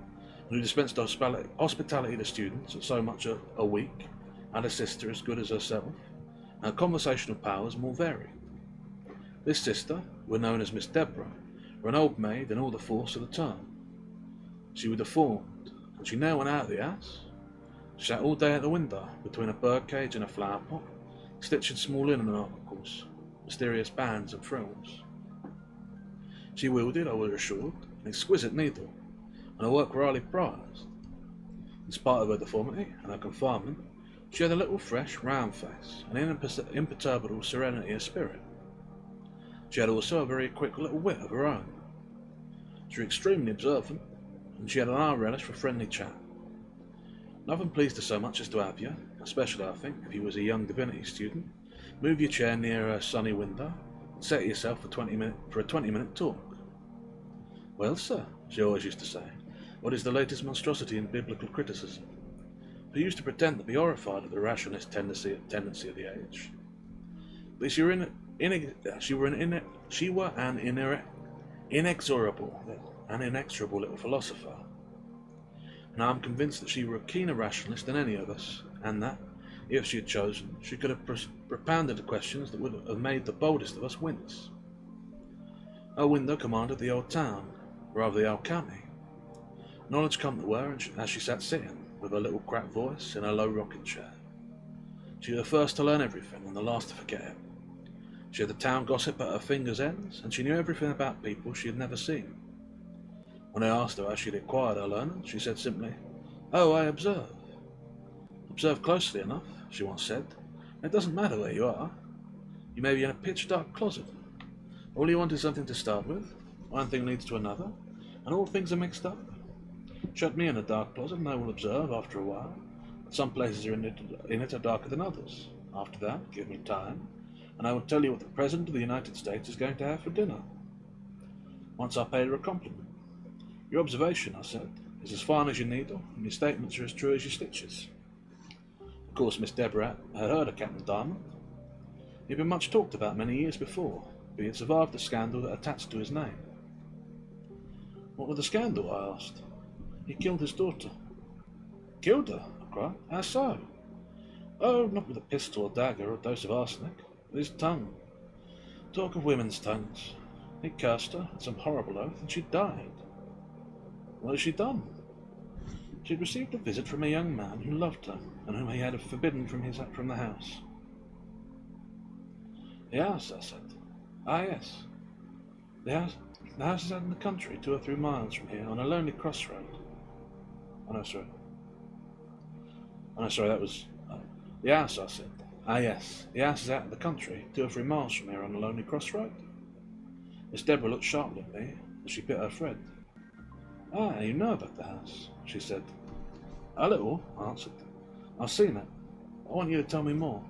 and who dispensed hospitality to students at so much a week, had a sister as good as herself, and her conversational powers more varied. This sister, who was known as Miss Deborah, were an old maid in all the force of the term. She was deformed, and she now went out of the house. She sat all day at the window, between a birdcage and a flower pot, stitching small linen articles, mysterious bands and frills. She wielded, I was assured, an exquisite needle, and her work were highly prized. In spite of her deformity and her confinement, she had a little fresh, round face, and an imperturbable serenity of spirit. She had also a very quick little wit of her own. She was extremely observant, and she had an eye relish for friendly chat. Nothing pleased her so much as to have you, especially I think if you was a young divinity student, move your chair near her sunny window and set yourself for a 20-minute talk. Well, sir, she always used to say, what is the latest monstrosity in biblical criticism? Who used to pretend to be horrified at the rationalist tendency of the age. But she were an inexorable little philosopher, and I am convinced that she were a keener rationalist than any of us, and that, if she had chosen, she could have propounded the questions that would have made the boldest of us wince. Her window commanded the old town, rather the old county. Knowledge come to her as she sat sitting, with her little cracked voice in her low rocking chair. She was the first to learn everything and the last to forget it. She had the town gossip at her fingers' ends, and she knew everything about people she had never seen. When I asked her how she had acquired her learning, she said simply, "Oh, I observe." "Observe closely enough," she once said. "It doesn't matter where you are. You may be in a pitch-dark closet. All you want is something to start with. One thing leads to another, and all things are mixed up. Shut me in a dark closet, and I will observe, after a while, that some places in it are darker than others. After that, give me time, and I will tell you what the President of the United States is going to have for dinner." Once I paid her a compliment. "Your observation," I said, "is as fine as your needle, and your statements are as true as your stitches." Of course, Miss Deborah had heard of Captain Diamond. He had been much talked about many years before, but he had survived the scandal that attached to his name. "What was the scandal?" I asked. "He killed his daughter." "Killed her?" I cried. "How so?" "Oh, not with a pistol or dagger or a dose of arsenic, with his tongue. Talk of women's tongues. He cursed her at some horrible oath, and she died." "What had she done?" "She had received a visit from a young man who loved her, and whom he had forbidden from the house." "The house?" I said. "Ah, yes. The house is out in the country, 2 or 3 miles from here, on a lonely crossroad." "Oh, no, sorry. That was..." "The house," I said, Ah yes, the house is out in the country, 2 or 3 miles from here on a lonely crossroad. Miss Deborah looked sharply at me as she bit her thread. Ah, you know about the house, she said. A little, I answered. I've seen it. I want you to tell me more.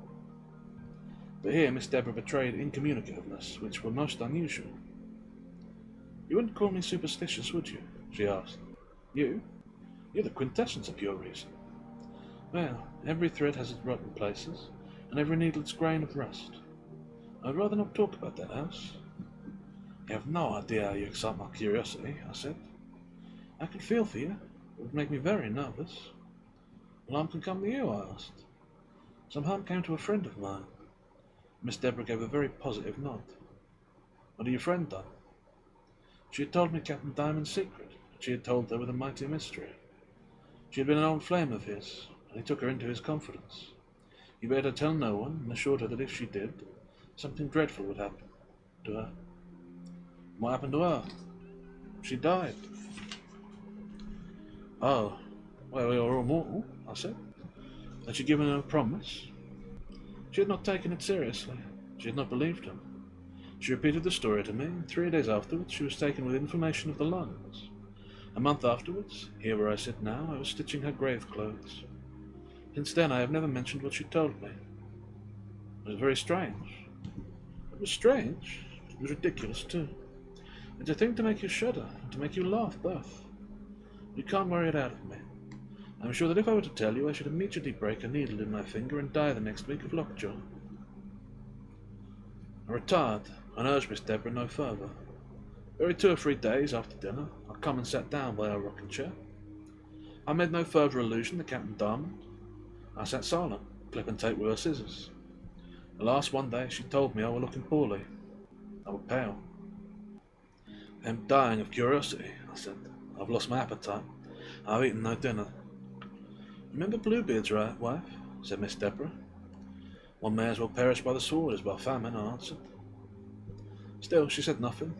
But here Miss Deborah betrayed incommunicativeness, which were most unusual. You wouldn't call me superstitious, would you? She asked. You? You're the quintessence of pure reason. Well, every thread has its rotten places, and every needle its grain of rust. I'd rather not talk about that house. You have no idea how you excite my curiosity, I said. I can feel for you. It would make me very nervous. Well, harm can come to you, I asked. Some harm came to a friend of mine. Miss Deborah gave a very positive nod. What had your friend done? She had told me Captain Diamond's secret, and she had told her with a mighty mystery. She had been an old flame of his, and he took her into his confidence. He bade her tell no one, and assured her that if she did, something dreadful would happen to her. What happened to her? She died. Oh, well, we are all mortal, I said. Had she given him a promise? She had not taken it seriously. She had not believed him. She repeated the story to me, and 3 days afterwards she was taken with inflammation of the lungs. A month afterwards, here where I sit now, I was stitching her grave clothes. Since then I have never mentioned what she told me. It was very strange. It was strange. It was ridiculous, too. It's a thing to make you shudder, and to make you laugh, both. You can't worry it out of me. I'm sure that if I were to tell you, I should immediately break a needle in my finger and die the next week of lockjaw. I retired, and urged Miss Deborah no further. Every 2 or 3 days after dinner, I come and sat down by her rocking chair. I made no further allusion to Captain Diamond. I sat silent, clipping tape with her scissors. At last one day she told me I was looking poorly. I was pale. I am dying of curiosity, I said. I've lost my appetite. I've eaten no dinner. Remember Bluebeard's wife? Said Miss Deborah. One may as well perish by the sword as by famine, I answered. Still, she said nothing,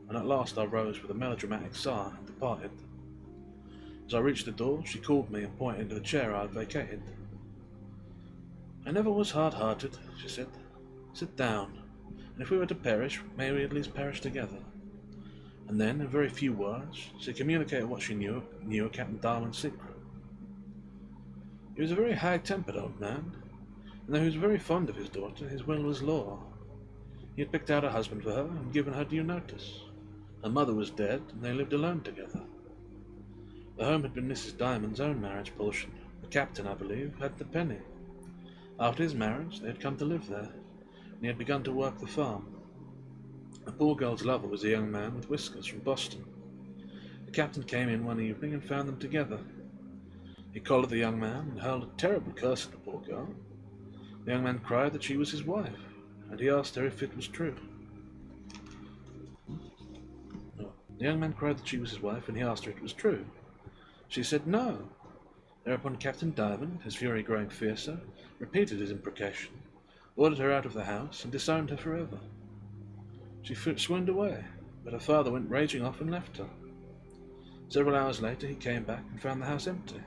and at last I rose with a melodramatic sigh and departed. As I reached the door, she called me and pointed to the chair I had vacated. I never was hard-hearted, she said. Sit down, and if we were to perish, may we at least perish together. And then, in very few words, she communicated what she knew of Captain Diamond's secret. He was a very high-tempered old man, and though he was very fond of his daughter, his will was law. He had picked out a husband for her and given her due notice. Her mother was dead, and they lived alone together. The home had been Mrs. Diamond's own marriage portion. The captain, I believe, had the penny. After his marriage, they had come to live there, and he had begun to work the farm. The poor girl's lover was a young man with whiskers from Boston. The captain came in one evening and found them together. He collared the young man and hurled a terrible curse at the poor girl. The young man cried that she was his wife, and he asked her if it was true. The young man cried that she was his wife, and he asked her if it was true. She said no. Thereupon Captain Diamond, his fury growing fiercer, repeated his imprecation, ordered her out of the house, and disowned her forever. She swooned away, but her father went raging off and left her. Several hours later he came back and found the house empty.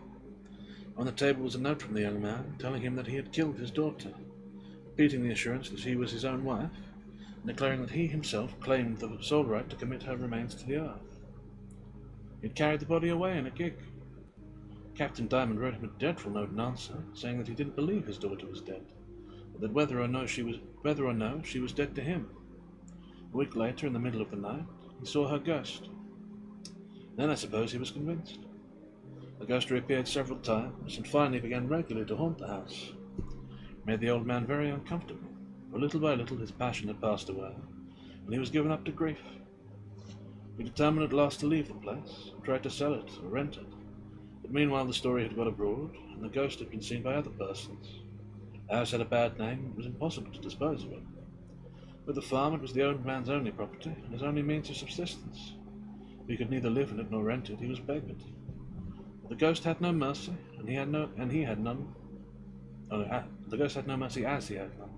On the table was a note from the young man, telling him that he had killed his daughter, repeating the assurance that she was his own wife, and declaring that he himself claimed the sole right to commit her remains to the earth. He had carried the body away in a gig. Captain Diamond wrote him a dreadful note in answer, saying that he didn't believe his daughter was dead, but that whether or no she was dead to him. A week later, in the middle of the night, he saw her ghost. Then I suppose he was convinced. The ghost reappeared several times, and finally began regularly to haunt the house. It made the old man very uncomfortable, for little by little his passion had passed away, and he was given up to grief. He determined at last to leave the place, and tried to sell it or rent it. But meanwhile the story had got abroad, and the ghost had been seen by other persons. The house had a bad name, and it was impossible to dispose of it. With the farm, it was the old man's only property, and his only means of subsistence. If he could neither live in it nor rent it, he was beggared. But the ghost had no mercy, he had none. The ghost had no mercy as he had none.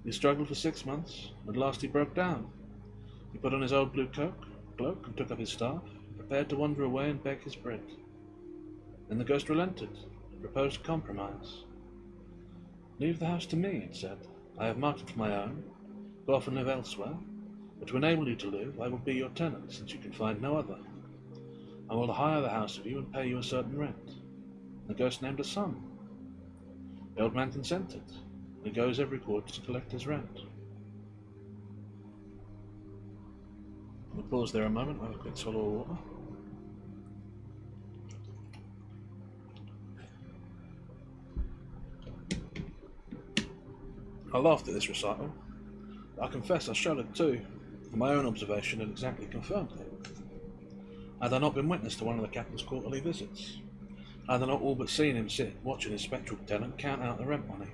He struggled for 6 months, and at last he broke down. He put on his old blue cloak, and took up his staff, and prepared to wander away and beg his bread. Then the ghost relented, and proposed a compromise. Leave the house to me, it said. I have marked it for my own, go off and live elsewhere, but to enable you to live, I will be your tenant, since you can find no other. I will hire the house of you and pay you a certain rent. The ghost named a sum. The old man consented, and he goes every quarter to collect his rent. We'll pause there a moment, have a quick swallow of water. I laughed at this recital, but I confess I shuddered too, and my own observation had exactly confirmed it. Had I not been witness to one of the captain's quarterly visits? Had I not all but seen him sit watching his spectral tenant count out the rent money?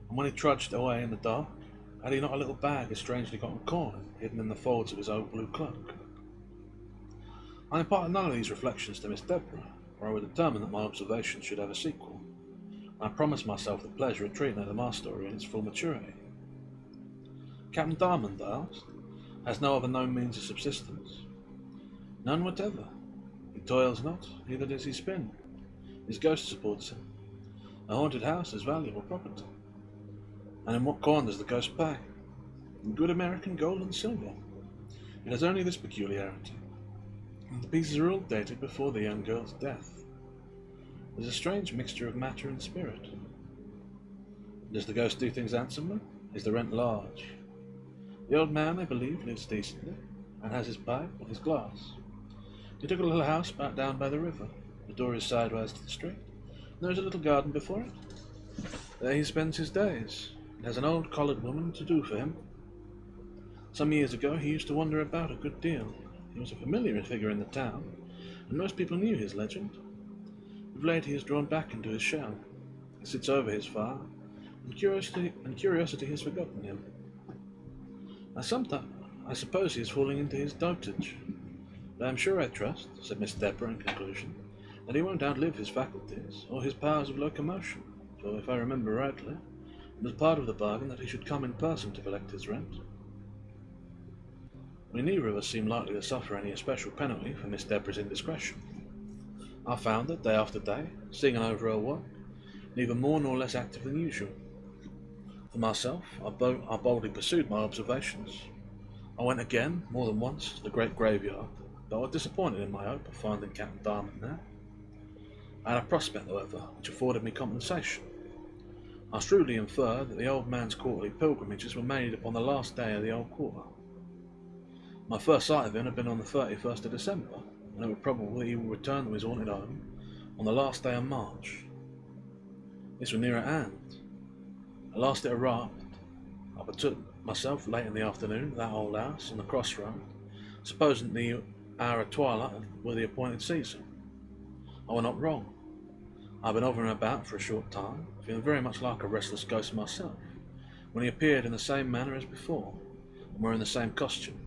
And when he trudged away in the dark, had he not a little bag of strangely cotton coin hidden in the folds of his old blue cloak? I imparted none of these reflections to Miss Deborah, for I was determined that my observations should have a sequel. I promised myself the pleasure of treating her to my story in its full maturity. Captain Diamond, I asked, has no other known means of subsistence? None whatever. He toils not, neither does he spin. His ghost supports him. A haunted house is valuable property. And in what coin does the ghost pay? In good American gold and silver. It has only this peculiarity. The pieces are all dated before the young girl's death. There's a strange mixture of matter and spirit. Does the ghost do things handsomely? Is the rent large? The old man, I believe, lives decently, and has his pipe and his glass. He took a little house back down by the river. The door is sideways to the street, and there is a little garden before it. There he spends his days, and has an old collared woman to do for him. Some years ago he used to wander about a good deal. He was a familiar figure in the town, and most people knew his legend. Of late he has drawn back into his shell. He sits over his fire, and curiosity has forgotten him. I suppose he is falling into his dotage. But I am sure I trust, said Miss Deborah in conclusion, that he won't outlive his faculties, or his powers of locomotion, for if I remember rightly, it was part of the bargain that he should come in person to collect his rent. We neither of us seemed likely to suffer any especial penalty for Miss Deborah's indiscretion. I found that, day after day, singing over her work, neither more nor less active than usual. For myself, I boldly pursued my observations. I went again, more than once, to the great graveyard, but I was disappointed in my hope of finding Captain Diamond there. I had a prospect, however, which afforded me compensation. I shrewdly inferred that the old man's quarterly pilgrimages were made upon the last day of the old quarter. My first sight of him had been on the 31st of December, and it was probable that he would return to his haunted home on the last day of March. This was near at hand. At last it arrived. I betook myself late in the afternoon to that old house on the crossroad, supposing the hour of twilight were the appointed season. I was not wrong. I had been hovering about for a short time, feeling very much like a restless ghost myself, when he appeared in the same manner as before, and wearing the same costume.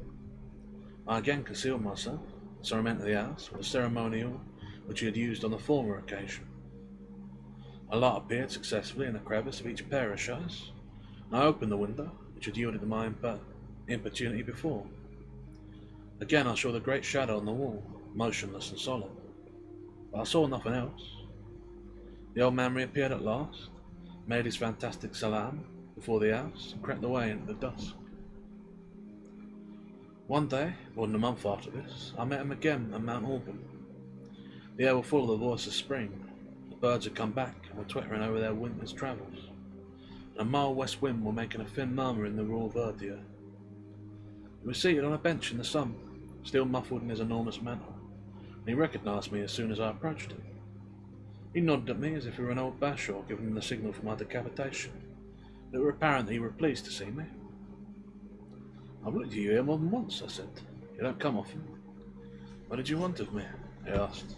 I again concealed myself, so I entered the house with the ceremonial which he had used on the former occasion. A light appeared successively in the crevice of each pair of shutters, and I opened the window which had yielded to my importunity before. Again I saw the great shadow on the wall, motionless and solid, but I saw nothing else. The old man reappeared at last, made his fantastic salam before the house, and crept away into the dusk. One day, more than a month after this, I met him again at Mount Auburn. The air was full of the voice of spring. The birds had come back and were twittering over their winter's travels, and a mild west wind was making a thin murmur in the raw verdure. He was seated on a bench in the sun, still muffled in his enormous mantle, and he recognised me as soon as I approached him. He nodded at me as if he were an old bashaw giving him the signal for my decapitation. It was apparent that he were pleased to see me. "I've looked at you here more than once," I said. "You don't come often." "What did you want of me?" he asked.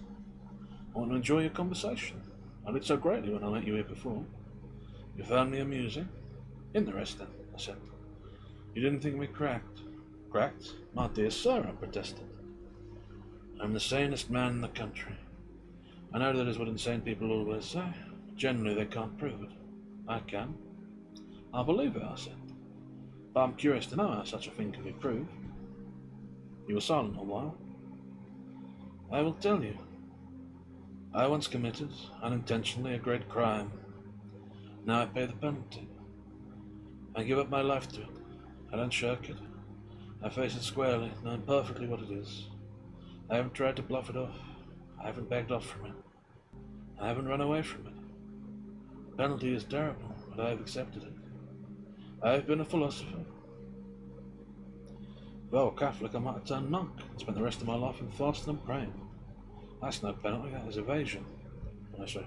"I want to enjoy your conversation. I did so greatly when I met you here before. You found me amusing?" "Interesting," I said. "You didn't think me cracked?" "Cracked? My dear sir," I protested. "I'm the sanest man in the country. I know that is what insane people always say. Generally they can't prove it. I can." "I believe it," I said. "But I'm curious to know how such a thing can be proved." You were silent a while. "I will tell you. I once committed, unintentionally, a great crime. Now I pay the penalty. I give up my life to it. I don't shirk it. I face it squarely, knowing perfectly what it is. I haven't tried to bluff it off. I haven't backed off from it. I haven't run away from it. The penalty is terrible, but I have accepted it. I have been a philosopher. If I were Catholic, I might have turned monk and spent the rest of my life in fasting and praying. That's no penalty, that is evasion. I say,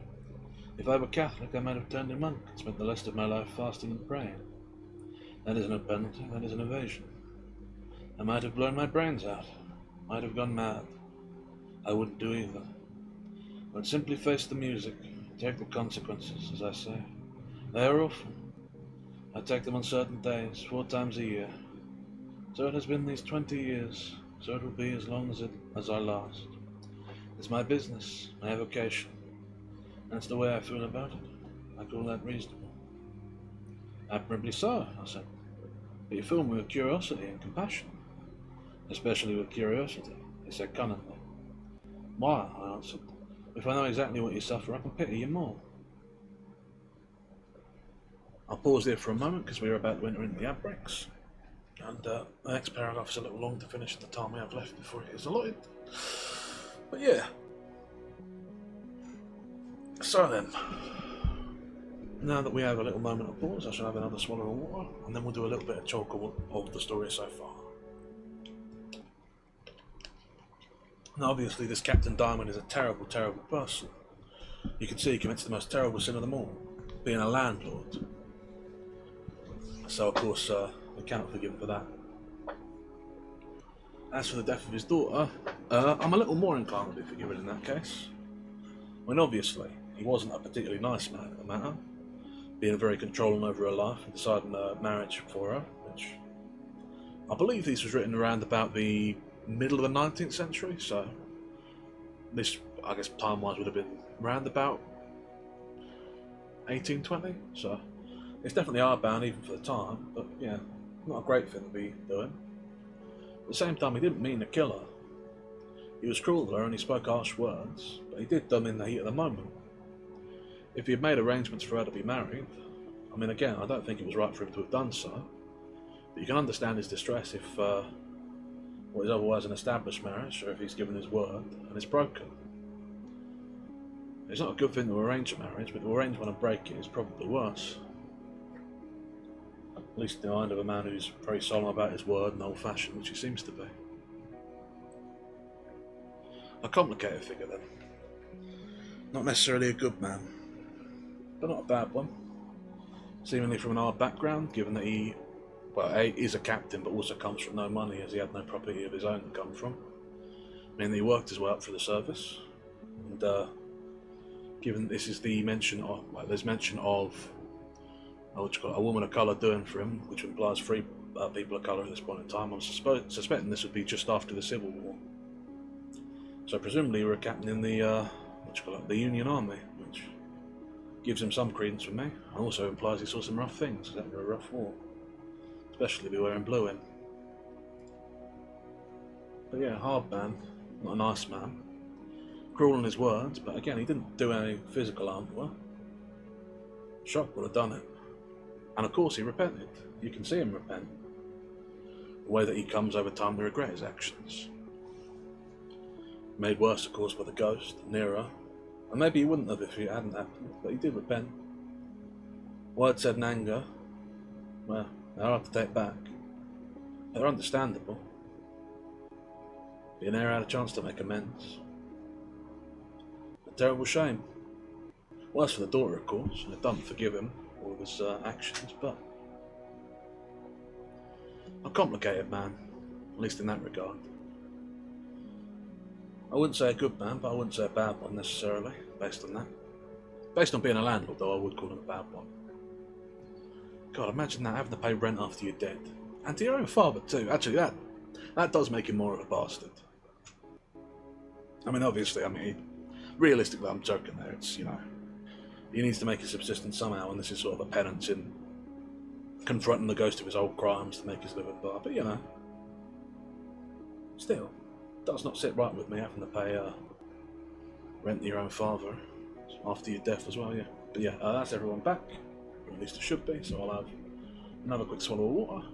if I were Catholic, I might have turned a monk and spent the rest of my life fasting and praying. That isn't a penalty, that is an evasion. I might have blown my brains out, might have gone mad. I wouldn't do either. I'd simply face the music, take the consequences, as I say. They are awful. I take them on certain days, 4 times a year. So it has been these 20 years, so it will be as long as I last. It's my business, my vocation. That's the way I feel about it. I call that reasonable. Admirably so, I said. But you fill me with curiosity and compassion. Especially with curiosity, he said cunningly. Why, I answered. If I know exactly what you suffer, I can pity you more. I'll pause here for a moment because we're about to enter into the outbreaks. And the next paragraph is a little long to finish at the time we have left before it is allotted. But yeah. So then, now that we have a little moment of pause, I shall have another swallow of water, and then we'll do a little bit of talk of the story so far. Now obviously this Captain Diamond is a terrible, terrible person. You can see he commits the most terrible sin of them all, being a landlord. So of course we cannot forgive him for that. As for the death of his daughter, I'm a little more inclined to be forgiven in that case. When obviously he wasn't a particularly nice man at the matter, being very controlling over her life and deciding marriage for her, which I believe this was written around about the middle of the 19th century, so this, I guess, time-wise would have been round about 1820, so it's definitely hardbound even for the time, but yeah, not a great thing to be doing. At the same time, he didn't mean to kill her. He was cruel to her and he spoke harsh words, but he did them in the heat of the moment. If he had made arrangements for her to be married, I mean, again, I don't think it was right for him to have done so, but you can understand his distress if what is otherwise an established marriage, or if he's given his word and it's broken. It's not a good thing to arrange a marriage, but to arrange one and break it is probably worse. At least in the mind of a man who's very solemn about his word and old-fashioned, which he seems to be. A complicated figure then. Not necessarily a good man, but not a bad one. Seemingly from an odd background, given that he, well, A, is a captain, but also comes from no money, as he had no property of his own to come from. Meaning he worked his way up through the service, and given this is the mention of, well, there's mention of a woman of colour doing for him, which implies 3 people of colour at this point in time. I'm suspecting this would be just after the Civil War. So presumably you were a captain in the the Union Army, which gives him some credence for me, and also implies he saw some rough things after a rough war, especially if he wearing blue in. But yeah, hard man, not a nice man. Cruel in his words, but again, he didn't do any physical harm to her. Shock would have done it. And of course he repented. You can see him repent. The way that he comes over time to regret his actions. Made worse, of course, by the ghost, Nero. And maybe he wouldn't have if it hadn't happened, but he did repent. Words said in anger, well, they're hard to take back. They're understandable. But he never had a chance to make amends. A terrible shame. Worse for the daughter, of course, and I don't forgive him all of his actions, but a complicated man, at least in that regard. I wouldn't say a good man, but I wouldn't say a bad one necessarily, based on that. Based on being a landlord, though, I would call him a bad one. God, imagine that, having to pay rent after you're dead. And to your own father, too. Actually, that does make him more of a bastard. I mean, obviously, realistically, I'm joking there. It's, he needs to make his subsistence somehow, and this is sort of a penance in confronting the ghost of his old crimes to make his living bar. But, still, it does not sit right with me having to pay rent to your own father after your death as well, yeah. But yeah, that's everyone back. Or at least it should be, so I'll have another quick swallow of water.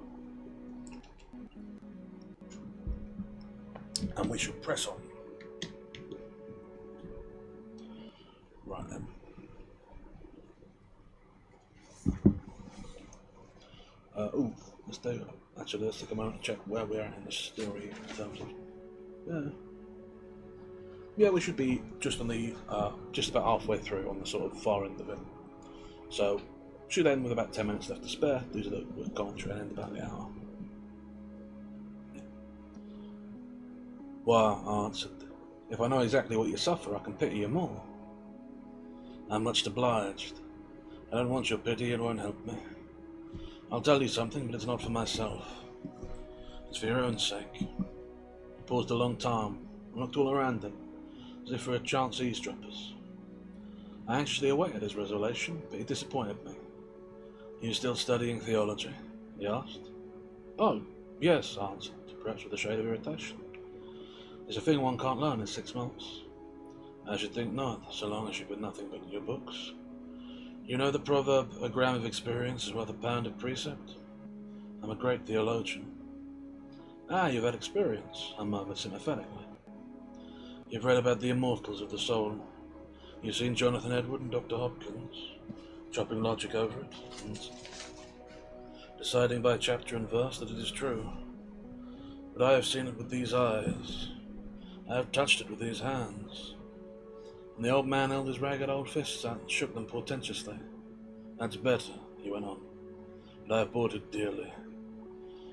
And we shall press on. Right then. Let's take a moment to check where we are in the story in terms of. Yeah, we should be just on the just about halfway through on the sort of far end of it. So should end with about 10 minutes left to spare. These are the commentary and end about the hour. Well, I answered, if I know exactly what you suffer, I can pity you more. I'm much obliged. I don't want your pity, it won't help me. I'll tell you something, but it's not for myself. It's for your own sake. He paused a long time and looked all around him, as if for a chance eavesdroppers. I anxiously awaited his revelation, but he disappointed me. Are you still studying theology? He asked. Oh, yes, I answered, perhaps with a shade of irritation. It's a thing one can't learn in 6 months. I should think not, so long as you've been nothing but in your books. You know the proverb, a gram of experience is worth a pound of precept? I'm a great theologian. Ah, you've had experience, I murmured sympathetically. You've read about the immortals of the soul. You've seen Jonathan Edward and Dr. Hopkins, chopping logic over it, and deciding by chapter and verse that it is true. But I have seen it with these eyes. I have touched it with these hands. And the old man held his ragged old fists out and shook them portentously. That's better, he went on, but I have bought it dearly.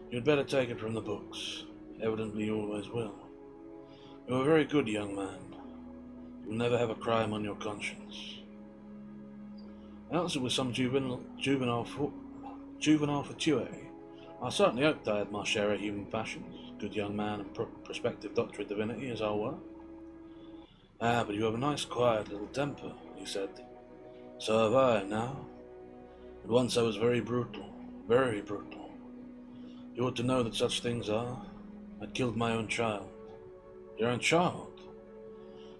You'd better take it from the books. Evidently you always will. You're a very good young man. You'll never have a crime on your conscience. I answered with some juvenile fatuity. I certainly hoped I had my share of human passions, good young man and prospective doctor of divinity as I were. Ah, but you have a nice quiet little temper, he said. So have I, now. But once I was very brutal, very brutal. You ought to know that such things are. I'd killed my own child. Your own child?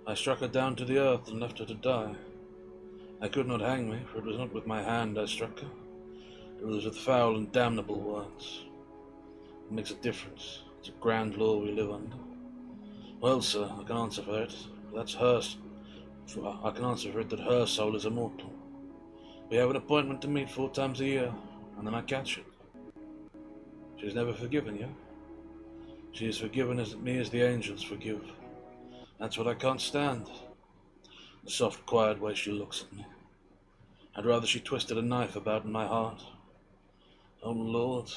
I struck her down to the earth and left her to die. I could not hang me, for it was not with my hand I struck her. It was with foul and damnable words. It makes a difference. It's a grand law we live under. Well, sir, I can answer for it. That's hers. I can answer for it that her soul is immortal. We have an appointment to meet 4 times a year, and then I catch it. She's never forgiven you. She is forgiven me as the angels forgive. That's what I can't stand. The soft, quiet way she looks at me. I'd rather she twisted a knife about in my heart. Oh, Lord,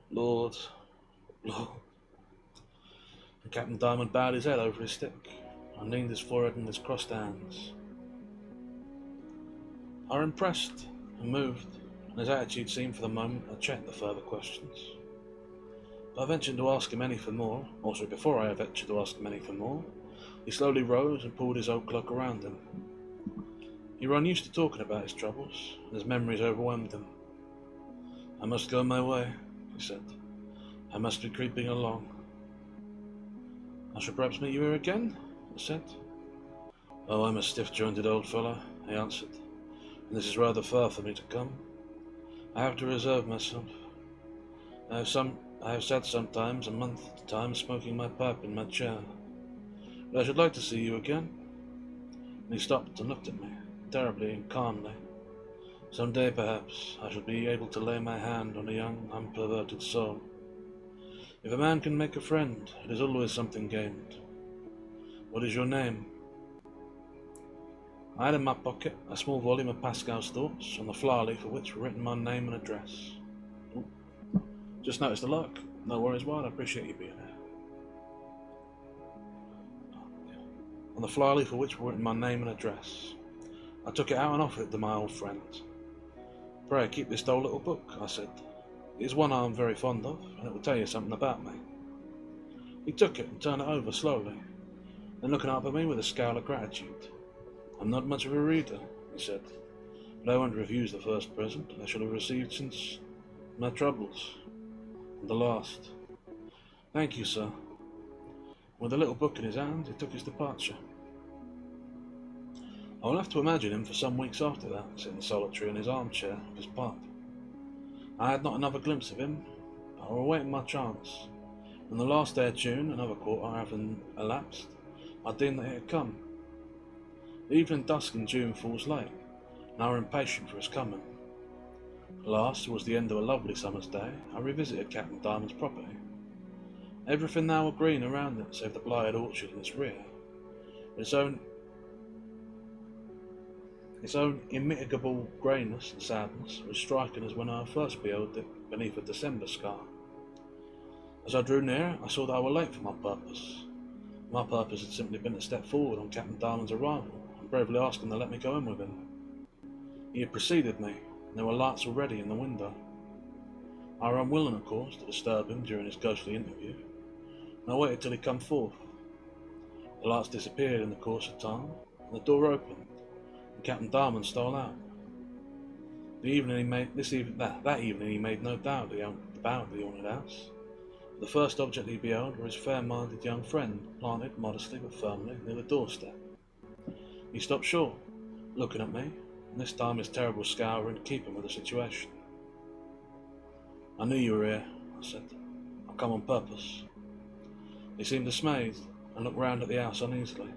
Lord, Lord. And Captain Diamond bowed his head over his stick and leaned his forehead in his crossed hands. I was impressed and moved, and his attitude seemed for the moment to check the further questions. But I ventured to ask him anything more, also before I ventured to ask him anything more, he slowly rose and pulled his old cloak around him. He was unused to talking about his troubles, and his memories overwhelmed him. I must go my way, he said. I must be creeping along. I shall perhaps meet you here again, I said. Oh, I'm a stiff-jointed old fellow, he answered, and this is rather far for me to come. I have to reserve myself. I have sat sometimes a month at a time smoking my pipe in my chair. But I should like to see you again. And he stopped and looked at me, terribly and calmly. Some day, perhaps, I shall be able to lay my hand on a young, unperverted soul. If a man can make a friend, it is always something gained. What is your name? I had in my pocket a small volume of Pascal's thoughts, on the fly-leaf of which were written my name and address. Ooh. Just noticed the luck. No worries, Wyatt. I appreciate you being here. On the fly-leaf of which were written my name and address. I took it out and offered it to my old friend. Pray, keep this dull little book, I said. It is one I am very fond of, and it will tell you something about me. He took it and turned it over slowly, then looking up at me with a scowl of gratitude. I'm not much of a reader, he said, but I won't refuse the first present I shall have received since my troubles, and the last. Thank you, sir. With the little book in his hand, he took his departure. I will have to imagine him for some weeks after that, sitting solitary in his armchair with his pipe. I had not another glimpse of him, but I was awaiting my chance. On the last day of June, another quarter having elapsed, I deemed that it had come. The evening dusk in June falls late, and I were impatient for his coming. At last, towards the end of a lovely summer's day, I revisited Captain Diamond's property. Everything now was green around it, save the blighted orchard in its rear. Its own immitigable greyness and sadness was striking as when I first beheld it beneath a December sky. As I drew near, I saw that I was late for my purpose. My purpose had simply been to step forward on Captain Diamond's arrival and bravely ask him to let me go in with him. He had preceded me, and there were lights already in the window. I was unwilling, of course, to disturb him during his ghostly interview, and I waited till he come forth. The lights disappeared in the course of time, and the door opened, and Captain Diamond stole out. That evening he made no doubt about the haunted house. The first object he beheld was his fair-minded young friend, planted modestly but firmly near the doorstep. He stopped short, looking at me, and this time his terrible scowl were in keeping with the situation. "I knew you were here," I said. "I've come on purpose." He seemed dismayed, and looked round at the house uneasily.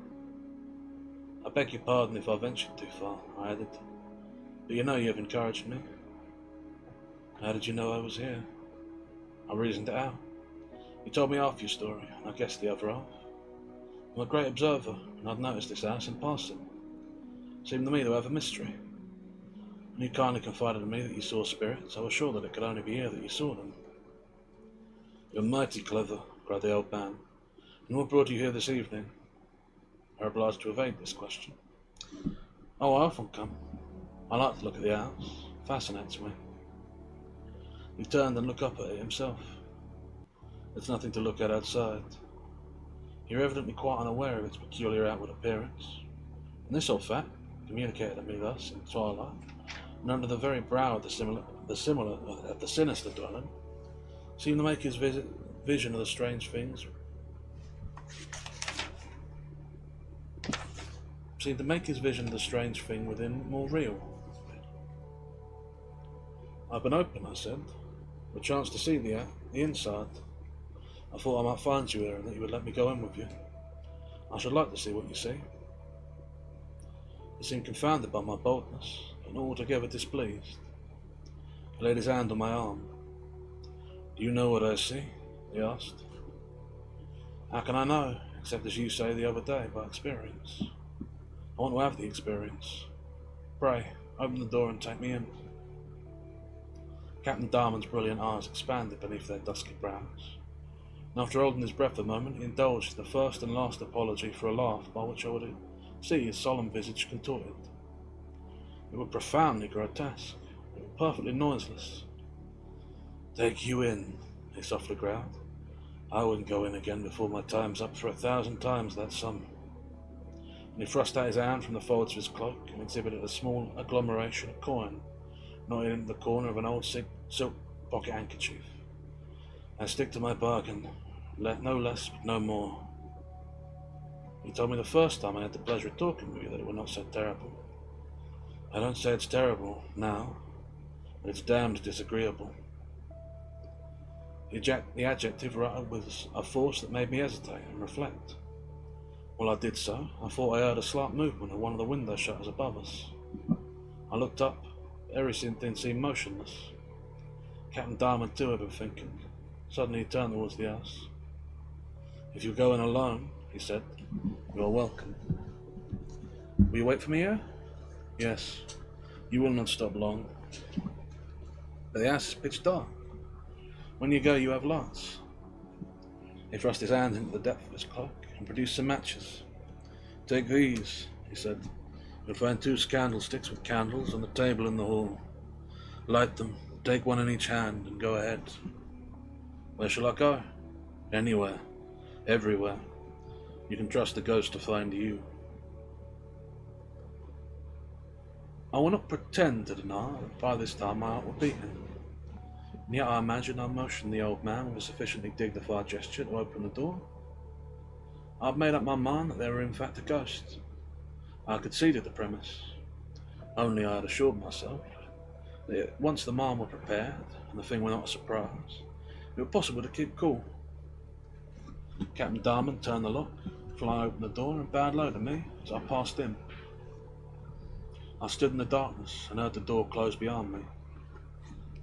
"I beg your pardon if I ventured too far," I added, "but you know you have encouraged me." "How did you know I was here?" "I reasoned it out. You told me half your story, and I guessed the other half. I'm a great observer, and I'd noticed this house in passing. It seemed to me to have a mystery. When you kindly confided to me that you saw spirits, I was sure that it could only be here that you saw them." "You're mighty clever," cried the old man. "And what brought you here this evening?" I was obliged to evade this question. "Oh, I often come. I like to look at the house. It fascinates me." He turned and looked up at it himself. "There's nothing to look at outside. You're evidently quite unaware of its peculiar outward appearance, and this old fact, communicated to me thus in the twilight, and under the very brow of the sinister dwelling, seemed to make his vision of the strange things within more real. "I've been open," I said, "for a chance to see the inside. I thought I might find you here and that you would let me go in with you. I should like to see what you see." He seemed confounded by my boldness, and altogether displeased. He laid his hand on my arm. "Do you know what I see?" he asked. "How can I know, except as you say the other day, by experience? I want to have the experience. Pray, open the door and take me in." Captain Diamond's brilliant eyes expanded beneath their dusky brows, and after holding his breath a moment, he indulged in the first and last apology for a laugh by which I would see his solemn visage contorted. It was profoundly grotesque. It was perfectly noiseless. "Take you in," he softly growled. "I wouldn't go in again before my time's up for 1,000 times that sum." And he thrust out his hand from the folds of his cloak and exhibited a small agglomeration of coin, knotted into the corner of an old silk pocket handkerchief. "I stick to my bargain. No less, but no more. You told me the first time I had the pleasure of talking with you that it was not so terrible. I don't say it's terrible now, but it's damned disagreeable." The adjective rattled with a force that made me hesitate and reflect. While I did so, I thought I heard a slight movement of one of the window shutters above us. I looked up. Everything seemed motionless. Captain Diamond too had been thinking. Suddenly he turned towards the house. "If you go in alone," he said, "you are welcome." "Will you wait for me here?" "Yes. You will not stop long." "But the house is pitch dark. When you go you have lights." He thrust his hand into the depth of his cloak and produced some matches. "Take these," he said. "You'll find 2 candlesticks with candles on the table in the hall. Light them, take one in each hand, and go ahead." "Where shall I go?" "Anywhere. Everywhere. You can trust the ghost to find you." I will not pretend to deny that by this time my heart was beating, and yet I imagined I motioned the old man with a sufficiently dignified gesture to open the door. I had made up my mind that there were in fact a ghost, I conceded the premise, only I had assured myself that once the mine were prepared and the thing were not a surprise, it was possible to keep cool. Captain Diamond turned the lock, flung open the door, and bowed low to me as I passed in. I stood in the darkness and heard the door close behind me.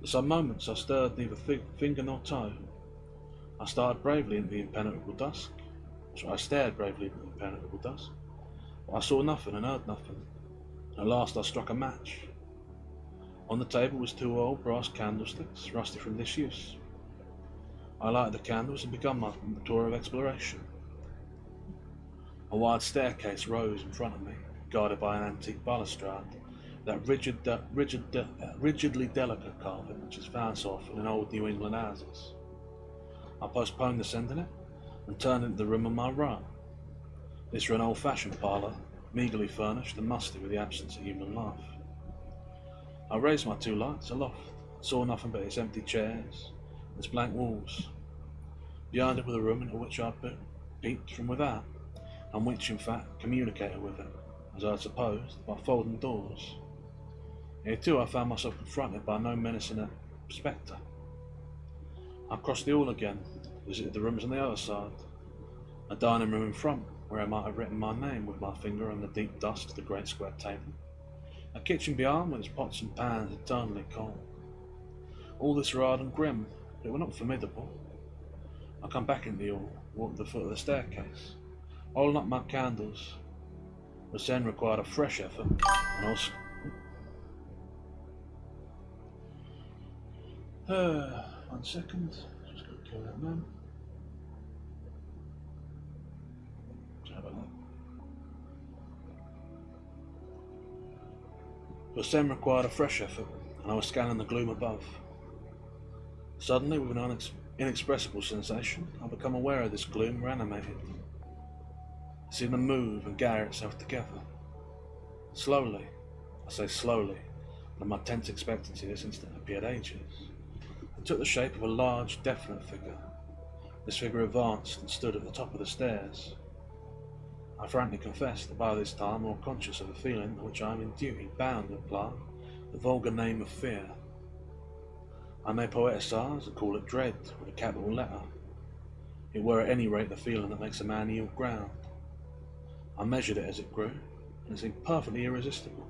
For some moments I stirred neither finger nor toe. I stared bravely into the impenetrable dusk. But I saw nothing and heard nothing. At last I struck a match. On the table was 2 old brass candlesticks, rusty from disuse. I lighted the candles and began my tour of exploration. A wide staircase rose in front of me, guarded by an antique balustrade, that rigidly delicate carving which is found so often in old New England houses. I postponed ascending it and turned into the room on my right. This was an old-fashioned parlour, meagrely furnished and musty with the absence of human life. I raised my 2 lights aloft and saw nothing but its empty chairs and its blank walls. Behind it was a room into which I had peeped from without, and which in fact communicated with it, as I had supposed, by folding doors. Here too I found myself confronted by no menacing spectre. I crossed the hall again, visited the rooms on the other side, a dining room in front, where I might have written my name with my finger on the deep dust of the great square table, a kitchen beyond with its pots and pans eternally cold. All this were hard and grim, but it were not formidable. I come back into the hall, walked to the foot of the staircase, holding up my candles, which then required a fresh effort, and also one second, just got to kill that man. Sorry about that. But then required a fresh effort, and I was scanning the gloom above. Suddenly, with an inexpressible sensation, I become aware of this gloom reanimated. It seemed to move and gather itself together. Slowly, I say slowly, and my tense expectancy this instant appeared ages. It took the shape of a large, definite figure. This figure advanced and stood at the top of the stairs. I frankly confess that by this time I'm more conscious of a feeling which I am in duty bound to apply the vulgar name of fear. I may poeticize and call it dread with a capital letter. It were at any rate the feeling that makes a man yield ground. I measured it as it grew, and it seemed perfectly irresistible,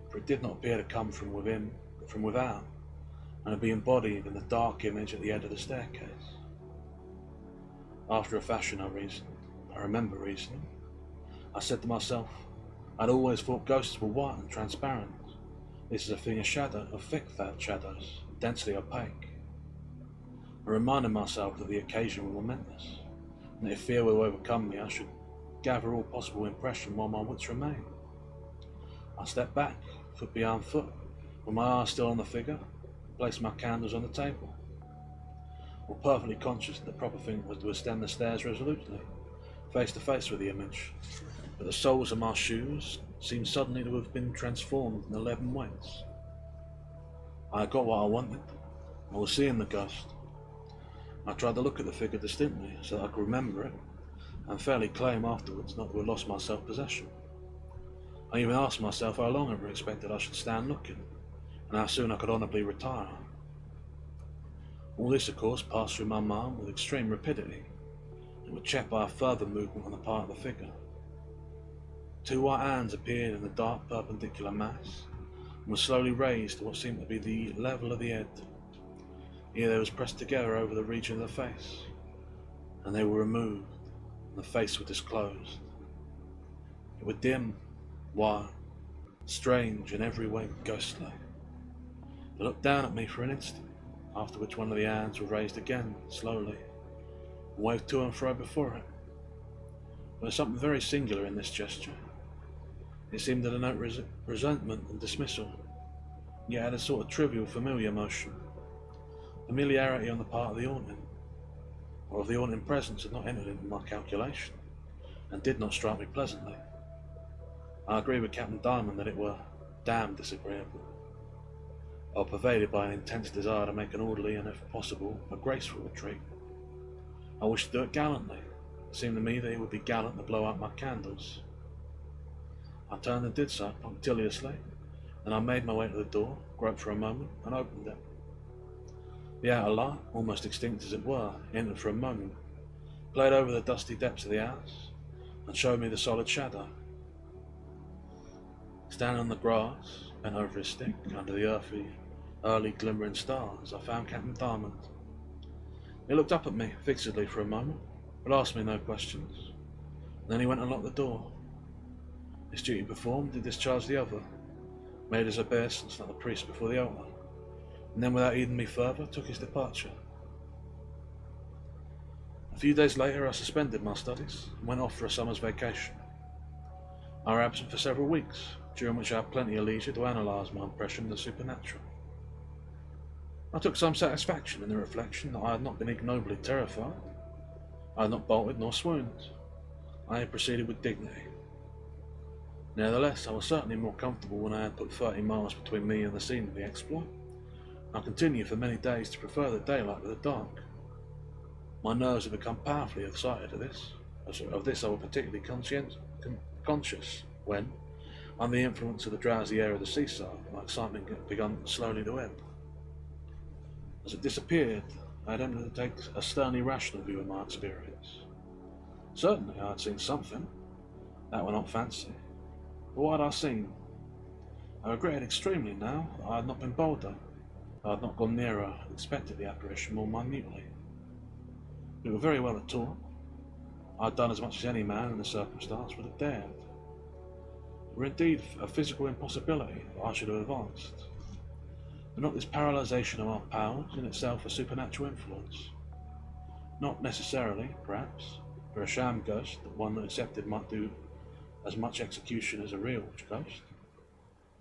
for it did not appear to come from within, but from without, and to be embodied in the dark image at the head of the staircase. After a fashion I remember reasoning. I said to myself, I'd always thought ghosts were white and transparent. This is a thing of thick shadows, densely opaque. I reminded myself that the occasion was momentous, and that if fear were to overcome me, I should gather all possible impression while my wits remained. I stepped back, foot behind foot, with my eyes still on the figure, and placed my candles on the table. Well, perfectly conscious that the proper thing was to ascend the stairs resolutely, face to face with the image, but the soles of my shoes seemed suddenly to have been transformed into leaden weights. I had got what I wanted. I was seeing the ghost. I tried to look at the figure distinctly so that I could remember it, and fairly claim afterwards not to have lost my self-possession. I even asked myself how long I expected I should stand looking, and how soon I could honourably retire. All this, of course, passed through my mind with extreme rapidity, and was checked by a further movement on the part of the figure. 2 white hands appeared in the dark perpendicular mass, and were slowly raised to what seemed to be the level of the head. Here they was pressed together over the region of the face, and they were removed, and the face was disclosed. It was dim, white, strange, and every way ghostly. It looked down at me for an instant, after which one of the hands was raised again, slowly, and waved to and fro before it. There was something very singular in this gesture. It seemed to denote resentment and dismissal, yet had a sort of trivial, familiar motion. Familiarity on the part of the haunting, or of the haunting presence, had not entered into my calculation, and did not strike me pleasantly. I agree with Captain Diamond that it were damned disagreeable. I was pervaded by an intense desire to make an orderly and, if possible, a graceful retreat. I wished to do it gallantly. It seemed to me that it would be gallant to blow out my candles. I turned and did so, punctiliously, and I made my way to the door, groped for a moment, and opened it. The outer light, almost extinct as it were, entered for a moment, played over the dusty depths of the house, and showed me the solid shadow. Standing on the grass, bent over his stick, under the early glimmering stars, I found Captain Diamond. He looked up at me fixedly for a moment, but asked me no questions. Then he went and locked the door. His duty performed, he discharged the other, made his obeisance like the priest before the altar, and then, without heeding me further, took his departure. A few days later I suspended my studies and went off for a summer's vacation. I was absent for several weeks, during which I had plenty of leisure to analyse my impression of the supernatural. I took some satisfaction in the reflection that I had not been ignobly terrified. I had not bolted nor swooned. I had proceeded with dignity. Nevertheless, I was certainly more comfortable when I had put 30 miles between me and the scene of the exploit. I continued for many days to prefer the daylight to the dark. My nerves had become powerfully excited of this I was particularly conscious when, under the influence of the drowsy air of the seaside, my excitement had begun slowly to ebb. As it disappeared, I had entered to take a sternly rational view of my experience. Certainly I had seen something, that were not fancy. But what had I seen? I regretted extremely now that I had not been bolder. I had not gone nearer and inspected the apparition more minutely. We were very well at talk. I had done as much as any man in the circumstance would have dared. It were indeed a physical impossibility that I should have advanced. But not this paralysation of our powers in itself a supernatural influence. Not necessarily, perhaps, for a sham ghost that one that accepted might do as much execution as a real ghost.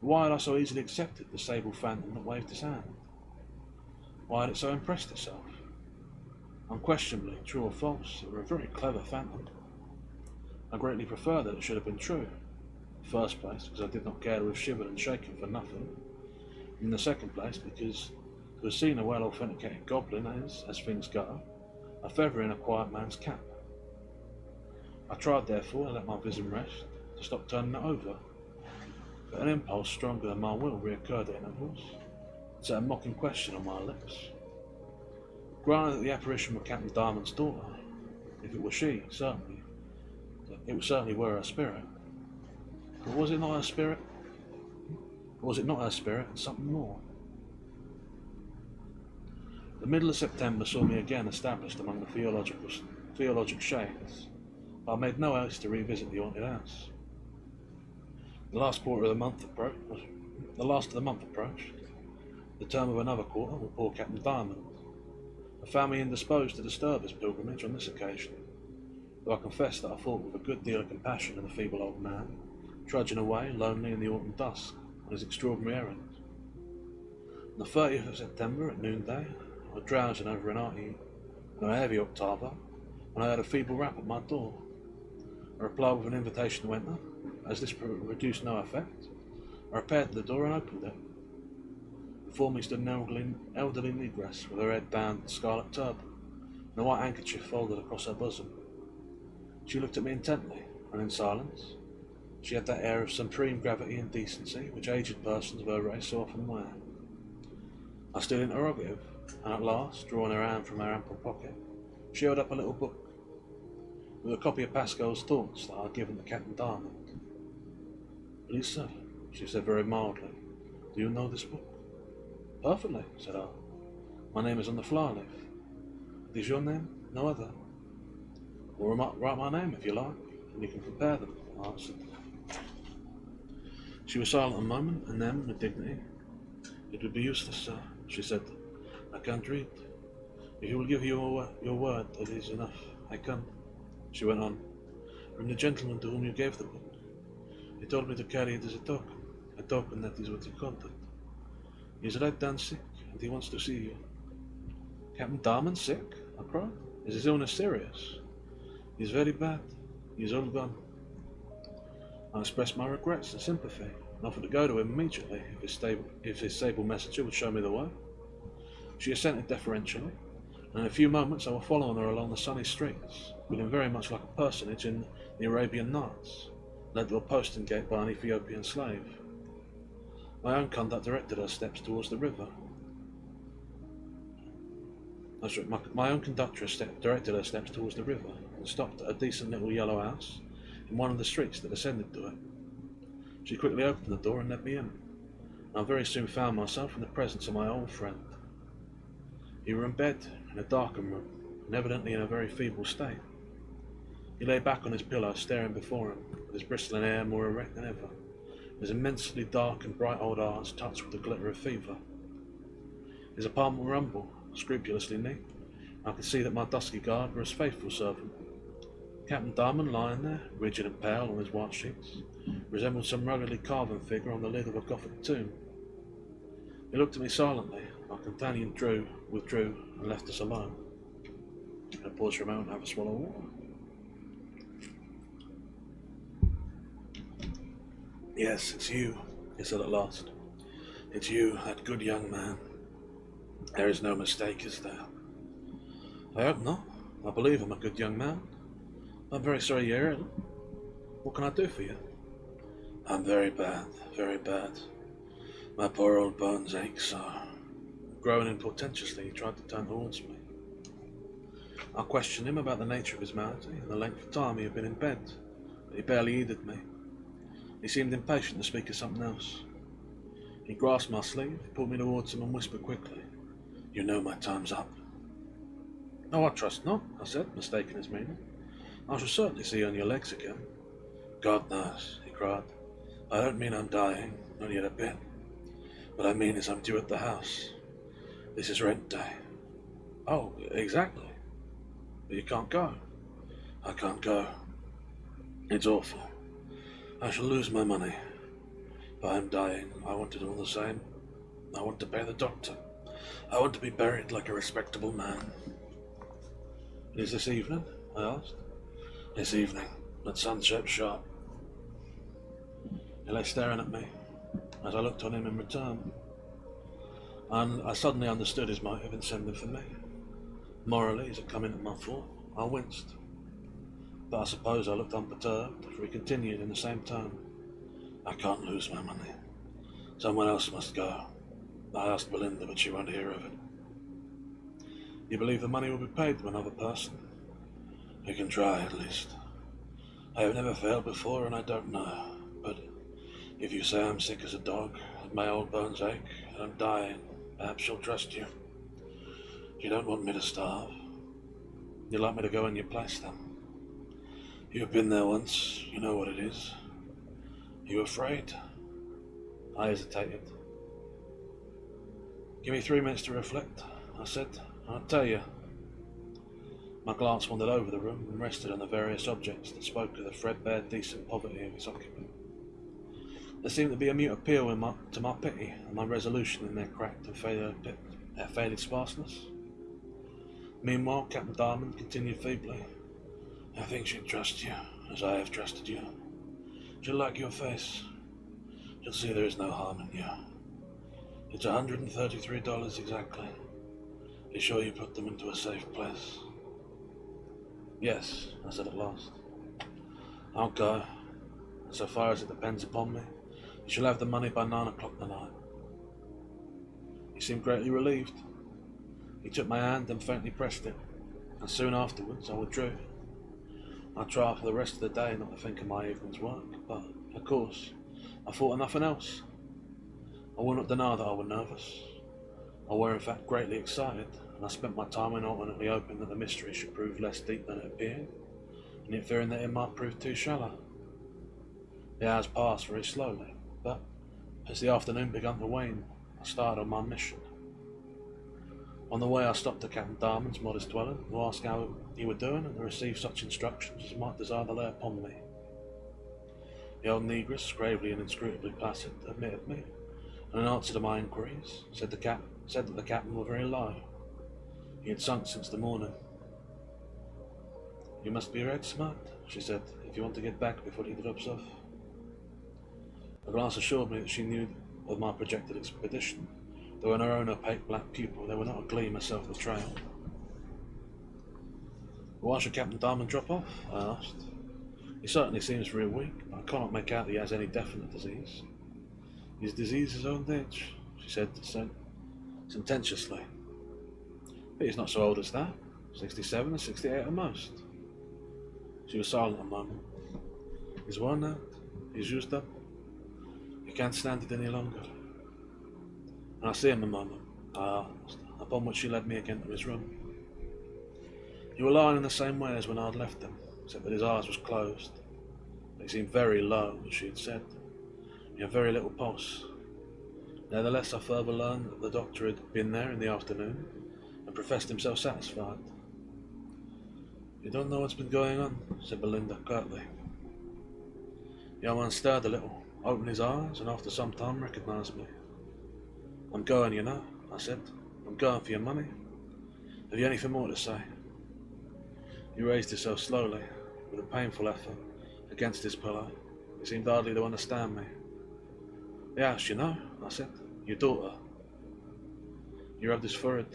But why had I so easily accepted the sable phantom that waved his hand? Why had it so impressed itself? Unquestionably, true or false, it were a very clever phantom. I greatly prefer that it should have been true. In the first place, because I did not care to have shivered and shaken for nothing. In the second place, because to have seen a well-authenticated goblin is, as things go, a feather in a quiet man's cap. I tried, therefore, to let my vision rest, to stop turning it over. But an impulse stronger than my will reoccurred at intervals, and set a mocking question on my lips. Granted that the apparition were Captain Diamond's daughter, if it were she, certainly, it certainly were her spirit. But was it not her spirit? Or was it not her spirit and something more? The middle of September saw me again established among the theologic shades, but I made no haste to revisit the haunted house. The last of the month approached. The term of another quarter with poor Captain Diamond. I found me indisposed to disturb his pilgrimage on this occasion, though I confess that I thought with a good deal of compassion of the feeble old man, trudging away lonely in the autumn dusk on his extraordinary errand. On the 30th of September at noonday, I was drowsing over a heavy octava, when I heard a feeble rap at my door. I replied with an invitation to enter. As this produced no effect, I repaired to the door and opened it. Before me stood an elderly negress with her head bound in scarlet turban and a white handkerchief folded across her bosom. She looked at me intently, and in silence. She had that air of supreme gravity and decency which aged persons of her race so often wear. I stood interrogative, and at last, drawing her hand from her ample pocket, she held up a little book, with a copy of Pascal's thoughts that I had given to Captain Diamond. "Please, sir," she said very mildly, "do you know this book?" "Perfectly," said I. "My name is on the fly-leaf." "It is your name? No other?" "Well, write my name if you like, and you can compare them," I answered. She was silent a moment, and then, with dignity, "It would be useless, sir," she said. "I can't read. If you will give your word, that is enough. I can." She went on. "From the gentleman to whom you gave the book. He told me to carry it as a token, that is what he called it. He is right down sick, and he wants to see you." "Captain Diamond sick?" I cried. "Is his illness serious?" "He is very bad. He is all gone." I expressed my regrets and sympathy, and offered to go to him immediately if his sable messenger would show me the way. She assented deferentially, and in a few moments I was following her along the sunny streets, feeling very much like a personage in the Arabian Nights, led to a postern gate by an Ethiopian slave. My own conduct directed her steps towards the river. My own conductress directed her steps towards the river and stopped at a decent little yellow house in one of the streets that ascended to it. She quickly opened the door and let me in, and I very soon found myself in the presence of my old friend. He was in bed in a darkened room, and evidently in a very feeble state. He lay back on his pillow, staring before him, with his bristling hair more erect than ever, his immensely dark and bright old eyes touched with the glitter of fever. His apartment was humble, scrupulously neat. I could see that my dusky guard was his faithful servant. Captain Diamond, lying there, rigid and pale on his white sheets, resembled some ruggedly carven figure on the lid of a Gothic tomb. He looked at me silently. My companion withdrew, and left us alone. I paused for a moment and have a swallow of water. "Yes, it's you," he said at last. "It's you, that good young man. There is no mistake, is there?" "I hope not. I believe I'm a good young man. I'm very sorry you're ill. What can I do for you?" "I'm very bad, very bad. My poor old bones ache so." Groaning portentously, he tried to turn towards me. I questioned him about the nature of his malady and the length of time he had been in bed, but he barely heeded me. He seemed impatient to speak of something else. He grasped my sleeve, pulled me towards him and whispered quickly, "You know my time's up." "Oh, I trust not," I said, mistaking his meaning. "I shall certainly see you on your legs again." "God knows," he cried. "I don't mean I'm dying, not yet a bit. What I mean is I'm due at the house. This is rent day." "Oh, exactly. But you can't go." "I can't go. It's awful. I shall lose my money. But I'm dying. I want it all the same. I want to pay the doctor. I want to be buried like a respectable man." "Is this evening?" I asked. "This evening, at sunset sharp." He lay staring at me as I looked on him in return, and I suddenly understood his motive in sending for me. Morally, as it come into my thought, I winced, but I suppose I looked unperturbed, for he continued in the same tone. "I can't lose my money. Someone else must go. I asked Belinda, but she won't hear of it." "You believe the money will be paid to another person?" "We can try, at least. I have never failed before, and I don't know. But if you say I'm sick as a dog, that my old bones ache, and I'm dying, perhaps she'll trust you. You don't want me to starve. You'd like me to go in your place, then? You've been there once. You know what it is. You afraid?" I hesitated. "Give me 3 minutes to reflect," I said. "I'll tell you." My glance wandered over the room and rested on the various objects that spoke of the threadbare, decent poverty of its occupant. There seemed to be a mute appeal to my pity and my resolution in their cracked and faded sparseness. Meanwhile, Captain Diamond continued feebly, "I think she'd trust you, as I have trusted you. She'll like your face. She'll see there is no harm in you. It's $133 exactly. Be sure you put them into a safe place." "Yes," I said at last. "I'll go. And so far as it depends upon me, you shall have the money by 9 o'clock tonight." He seemed greatly relieved. He took my hand and faintly pressed it, and soon afterwards I withdrew. I tried for the rest of the day not to think of my evening's work, but, of course, I thought of nothing else. I will not deny that I was nervous. I was in fact greatly excited, and I spent my time in alternately hoping that the mystery should prove less deep than it appeared, and in fearing that it might prove too shallow. The hours passed very slowly, but as the afternoon began to wane, I started on my mission. On the way I stopped at Captain Diamond's modest dwelling to ask how he were doing and to receive such instructions as might desire to lay upon me. The old negress, gravely and inscrutably placid, admitted me, and in answer to my inquiries, said that the captain was very low. He had sunk since the morning. "You must be right smart," she said, "if you want to get back before he drops off." A glance assured me that she knew of my projected expedition, though in her own opaque black pupil there were not a gleam of self-betrayal. "Why should Captain Diamond drop off?" I asked. He certainly seems real weak, but I cannot make out that he has any definite disease. His disease is old age, she said sententiously. But he's not so old as that. 67 or 68 at most. She was silent a moment. He's worn out. He's used up. He can't stand it any longer. And I see him a moment, I asked, upon which she led me again to his room. He was lying in the same way as when I had left him, except that his eyes was closed. They seemed very low, as she had said. He had very little pulse. Nevertheless, I further learned that the doctor had been there in the afternoon and professed himself satisfied. You don't know what's been going on, said Belinda curtly. The young man stirred a little, opened his eyes, and after some time recognised me. I'm going, you know, I said. I'm going for your money. Have you anything more to say? He raised himself slowly, with a painful effort, against his pillow. He seemed hardly to understand me. Yes, you know, I said. Your daughter. He rubbed his forehead,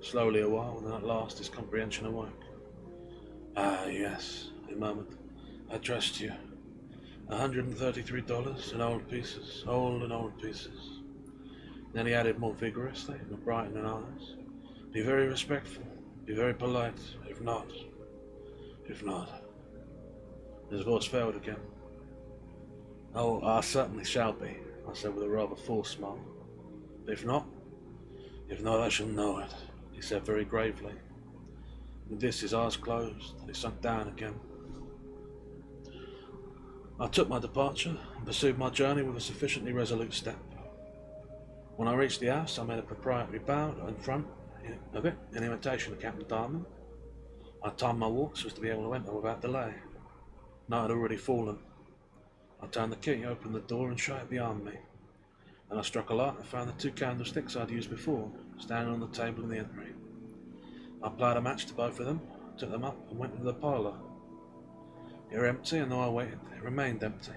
slowly a while, and then at last his comprehension awoke. Ah, yes, he murmured. I trust you. $133 in old pieces, old and old pieces. Then he added more vigorously, with brightening eyes, be very respectful, be very polite, if not. His voice failed again. Oh, I certainly shall be, I said with a rather forced smile. If not, I shall know it, he said very gravely. With this, his eyes closed, and he sunk down again. I took my departure and pursued my journey with a sufficiently resolute step. When I reached the house, I made a proprietary bow in front of it, in imitation of Captain Diamond. I timed my walk so as to be able to enter without delay. Night had already fallen. I turned the key, opened the door, and shut it behind me. Then I struck a light and found the 2 candlesticks I'd used before, standing on the table in the entry. I applied a match to both of them, took them up, and went into the parlour. It was empty, and though I waited, it remained empty.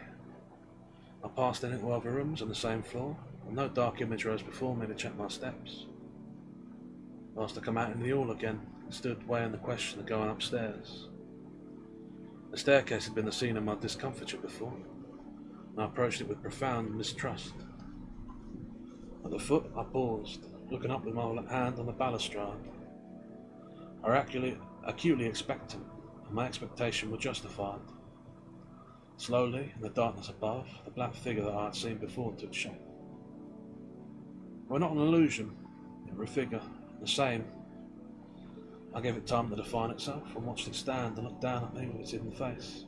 I passed into other rooms on the same floor, and no dark image rose before me to check my steps. I asked to come out into the hall again, and stood weighing the question of going upstairs. The staircase had been the scene of my discomfiture before, and I approached it with profound mistrust. At the foot, I paused, looking up with my hand on the balustrade. I was acutely expectant, and my expectation was justified. Slowly, in the darkness above, the black figure that I had seen before took shape. It was not an illusion, it was a figure, the same. I gave it time to define itself, and watched it stand and look down at me with its hidden face.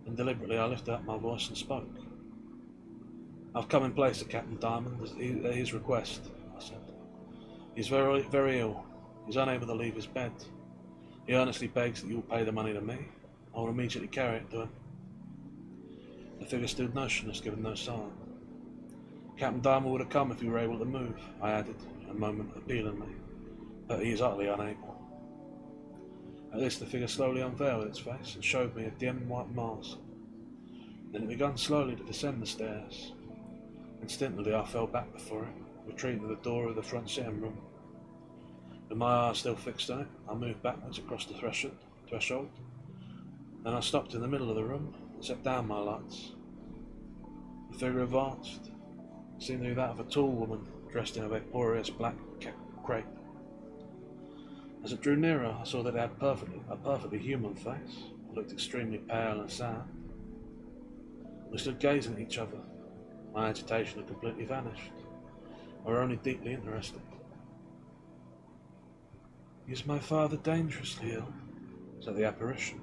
Then deliberately I lifted up my voice and spoke. I've come in place of Captain Diamond at his request, I said. He's very, very ill. He's unable to leave his bed. He earnestly begs that you will pay the money to me. I will immediately carry it to him. The figure stood motionless, giving no sign. Captain Diamond would have come if he were able to move, I added, in a moment appealingly, but he is utterly unable. At this the figure slowly unveiled its face and showed me a dim white mask. Then it began slowly to descend the stairs. Instinctively I fell back before it, retreating to the door of the front sitting room. With my eyes still fixed on it, I moved backwards across the threshold. Then I stopped in the middle of the room and set down my lights. The figure advanced. It seemed to be that of a tall woman dressed in a vaporous black crepe. As it drew nearer, I saw that it had a perfectly human face. It looked extremely pale and sad. We stood gazing at each other. My agitation had completely vanished. I was only deeply interested. Is my father dangerously ill? Said the apparition.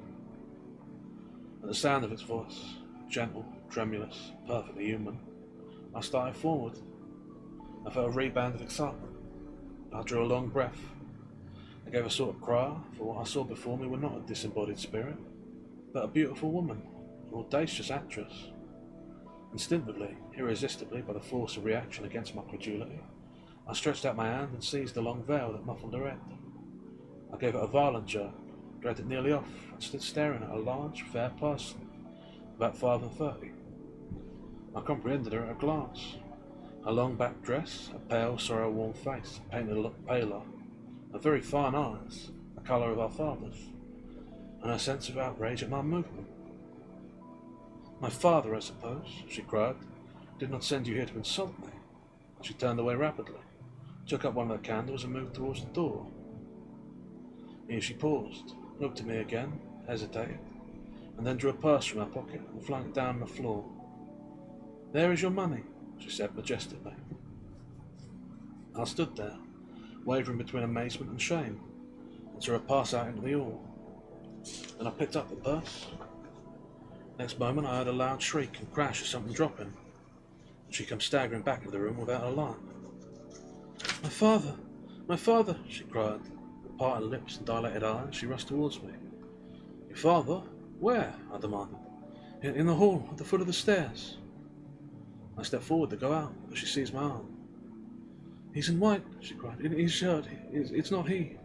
At the sound of its voice, gentle, tremulous, perfectly human, I started forward. I felt a rebound of excitement. I drew a long breath. I gave a sort of cry, for what I saw before me was not a disembodied spirit, but a beautiful woman, an audacious actress. Instinctively, irresistibly, by the force of reaction against my credulity, I stretched out my hand and seized the long veil that muffled her head. I gave it a violent jerk, dragged it nearly off, and stood staring at a large, fair person, about 35. I comprehended her at a glance. Her long back dress, a pale, sorrow-worn face, painted a look paler, her very fine eyes, the colour of our father's, and a sense of outrage at my movement. My father, I suppose, she cried, did not send you here to insult me. She turned away rapidly, took up one of the candles and moved towards the door. Here she paused, looked at me again, hesitated, and then drew a purse from her pocket and flung it down on the floor. There is your money, she said majestically. I stood there, wavering between amazement and shame, and saw her pass out into the hall. Then I picked up the purse. Next moment I heard a loud shriek and crash of something dropping, and she came staggering back into the room without a light. My father, she cried. With parted lips and dilated eyes, she rushed towards me. Your father? Where? I demanded. In the hall, at the foot of the stairs. I stepped forward to go out, but she seized my arm. He's in white, she cried. In his shirt. It's not he.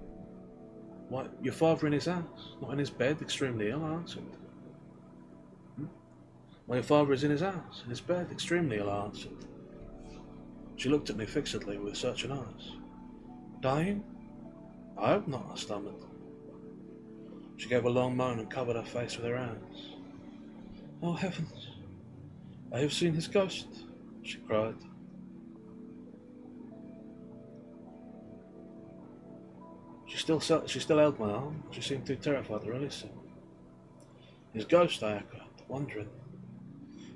What, your father in his house? Not in his bed, extremely ill, I answered. Well, your father is in his house, in his bed, extremely ill, I answered. She looked at me fixedly with searching eyes. Dying? I hope not, I stammered. She gave a long moan and covered her face with her hands. Oh, heavens! I have seen his ghost, she cried. She still held my arm. She seemed too terrified to release it. His ghost, I echoed, wondering.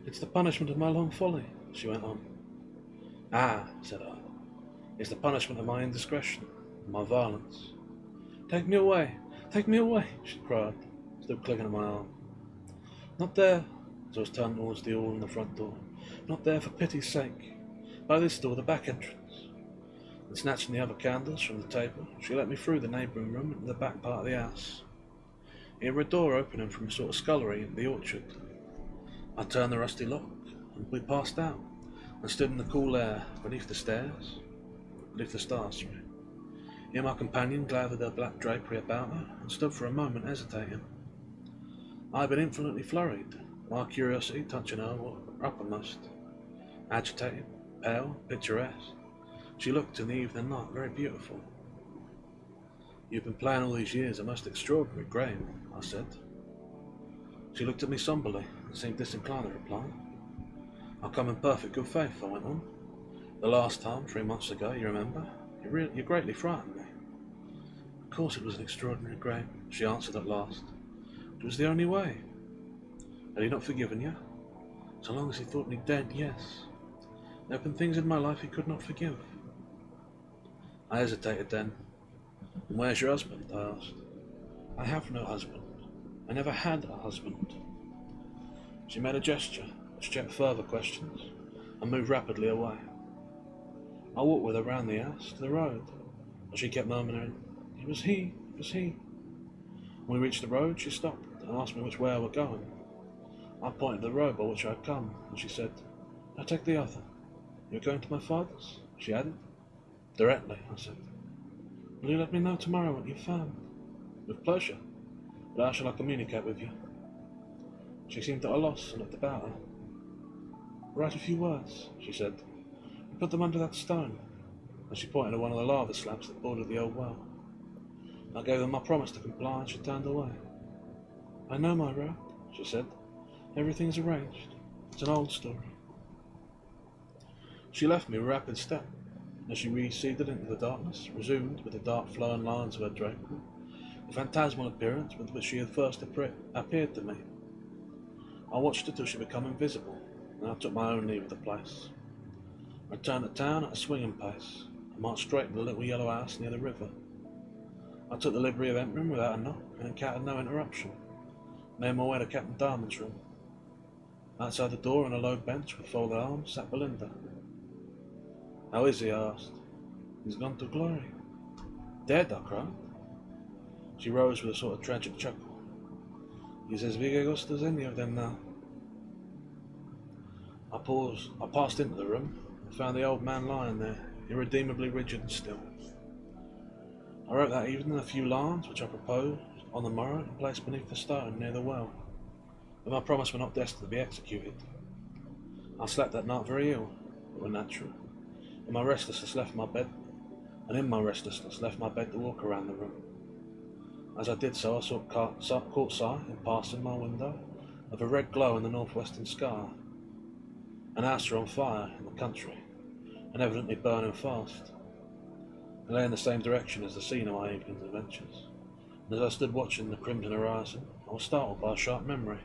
It's the punishment of my long folly, she went on. Ah, said I. It's the punishment of my indiscretion, my violence. Take me away, she cried, still clinging to my arm. Not there, as I was turned towards the hall and the front door. Not there, for pity's sake. By this door, the back entrance. And snatching the other candles from the table, she let me through the neighbouring room into the back part of the house. Here were a door opening from a sort of scullery into the orchard. I turned the rusty lock, and we passed out, and stood in the cool air beneath the stars. Here my companion gathered her black drapery about her, and stood for a moment hesitating. I had been infinitely flurried, my curiosity touching her uppermost. Agitated, pale, picturesque, she looked in the evening light very beautiful. You've been playing all these years a most extraordinary game, I said. She looked at me somberly and seemed disinclined to reply. I'll come in perfect good faith, I went on. The last time, 3 months ago, you remember, you greatly frightened me. Of course it was an extraordinary game, she answered at last. It was the only way. Had he not forgiven you? So long as he thought me dead, yes. There have been things in my life he could not forgive. I hesitated then. And where's your husband? I asked. I have no husband. I never had a husband. She made a gesture, which checked further questions, and moved rapidly away. I walked with her round the house to the road, and she kept murmuring, It was he. When we reached the road, she stopped and asked me which way I were going. I pointed the road by which I had come, and she said, I take the other. You're going to my father's? She added. Directly, I said. Will you let me know tomorrow what you've found? With pleasure. But how shall I communicate with you? She seemed at a loss and looked about her. Write a few words, she said, and put them under that stone, and she pointed to one of the lava slabs that bordered the old well. I gave them my promise to comply, and she turned away. I know my road, she said. Everything's arranged. It's an old story. She left me with a rapid step. As she receded into the darkness, resumed with the dark flowing lines of her drapery, the phantasmal appearance with which she had first appeared to me. I watched her till she became invisible, and I took my own leave of the place. I returned to town at a swinging pace, and marched straight to the little yellow house near the river. I took the liberty of entering without a knock, and encountered no interruption. Made my way to Captain Darman's room. Outside the door, on a low bench with folded arms, sat Belinda. How is he? I asked. He's gone to glory. Dead? I cried. She rose with a sort of tragic chuckle. He's as big a ghost as any of them now. I passed into the room and found the old man lying there, irredeemably rigid and still. I wrote that evening a few lines which I proposed on the morrow to place beneath the stone near the well, but my promise were not destined to be executed. I slept that night very ill, but were natural. In my restlessness left my bed to walk around the room. As I did so, I caught sight, in passing my window, of a red glow in the northwestern sky, an house on fire in the country, and evidently burning fast. I lay in the same direction as the scene of my evening's adventures, and as I stood watching the crimson horizon, I was startled by a sharp memory.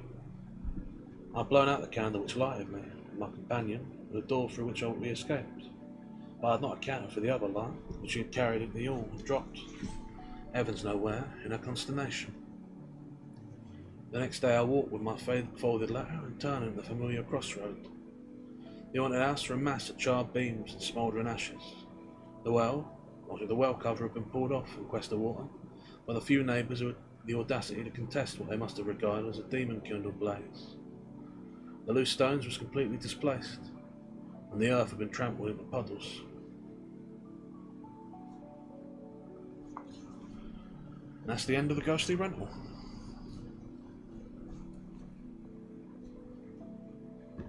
I had blown out the candle which lighted me and my companion at the door through which we escaped, but I had not accounted for the other light which she had carried into the hall and dropped, heavens know where, in her consternation. The next day I walked with my folded letter and turned into the familiar crossroad. The haunted house was a mass of charred beams and smouldering ashes. The well cover had been pulled off in quest of water, by the few neighbours who had the audacity to contest what they must have regarded as a demon-kindled blaze. The loose stones was completely displaced, and the earth had been trampled into puddles. And that's the end of the ghostly rental.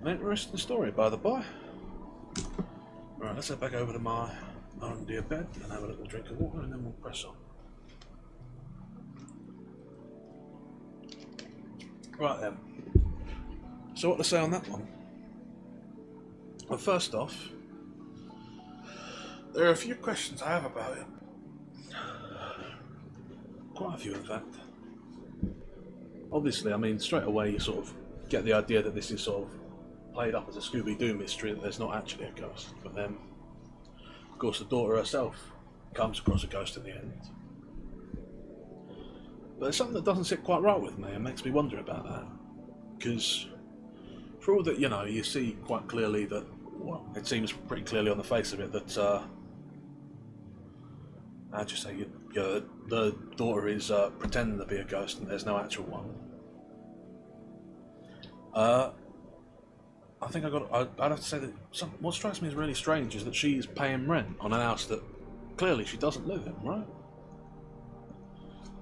An interesting story, by the by. Right, let's head back over to my own dear bed and have a little drink of water, and then we'll press on. Right then. So what to say on that one? Well, first off, there are a few questions I have about it. Quite a few, in fact. Obviously, I mean, straight away you sort of get the idea that this is sort of played up as a Scooby-Doo mystery, that there's not actually a ghost. But then, of course, the daughter herself comes across a ghost in the end. But there's something that doesn't sit quite right with me and makes me wonder about that. Because, for all that, you know, you see quite clearly that, well, it seems pretty clearly on the face of it that, how'd you say, the daughter is pretending to be a ghost and there's no actual one. I think I'd have to say that what strikes me as really strange is that she's paying rent on an house that clearly she doesn't live in, right?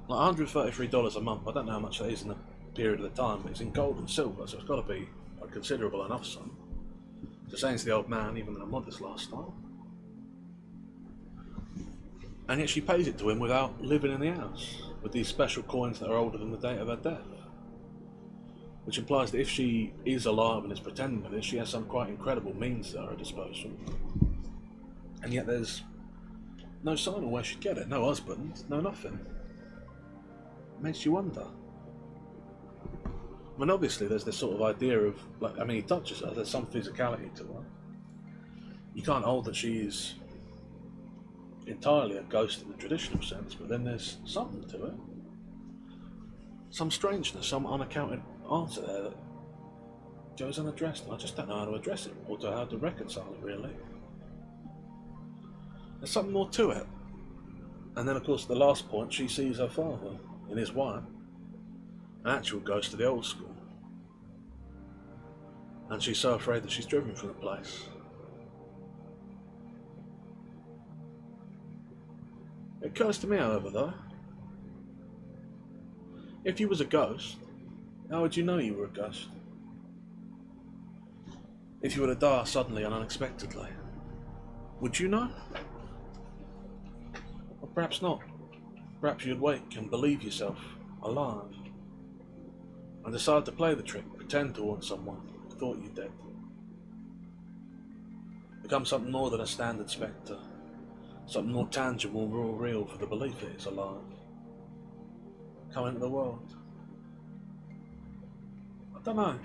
Like $133 a month, I don't know how much that is in the period of the time, but it's in gold and silver, so it's got to be a considerable enough sum. So saying to the old man, even though I'm not this lifestyle. And yet she pays it to him without living in the house, with these special coins that are older than the date of her death. Which implies that if she is alive and is pretending to this, she has some quite incredible means at her disposal. And yet there's no sign of where she'd get it, no husband, no nothing. It makes you wonder. I mean, obviously there's this sort of idea of, like, I mean, he touches her, there's some physicality to her. You can't hold that she's entirely a ghost in the traditional sense, but then there's something to it. Some strangeness, some unaccounted answer there that goes unaddressed, and I just don't know how to address it, or how to reconcile it, really. There's something more to it. And then, of course, the last point, she sees her father in his wife, an actual ghost of the old school. And she's so afraid that she's driven from the place. It occurs to me, however, though, if you was a ghost, how would you know you were a ghost? If you were to die suddenly and unexpectedly, would you know? Or perhaps not. Perhaps you'd wake and believe yourself alive, and decide to play the trick, pretend to want someone who thought you dead. Become something more than a standard spectre, something more tangible, more real for the belief it is alive. Come into the world. I don't know.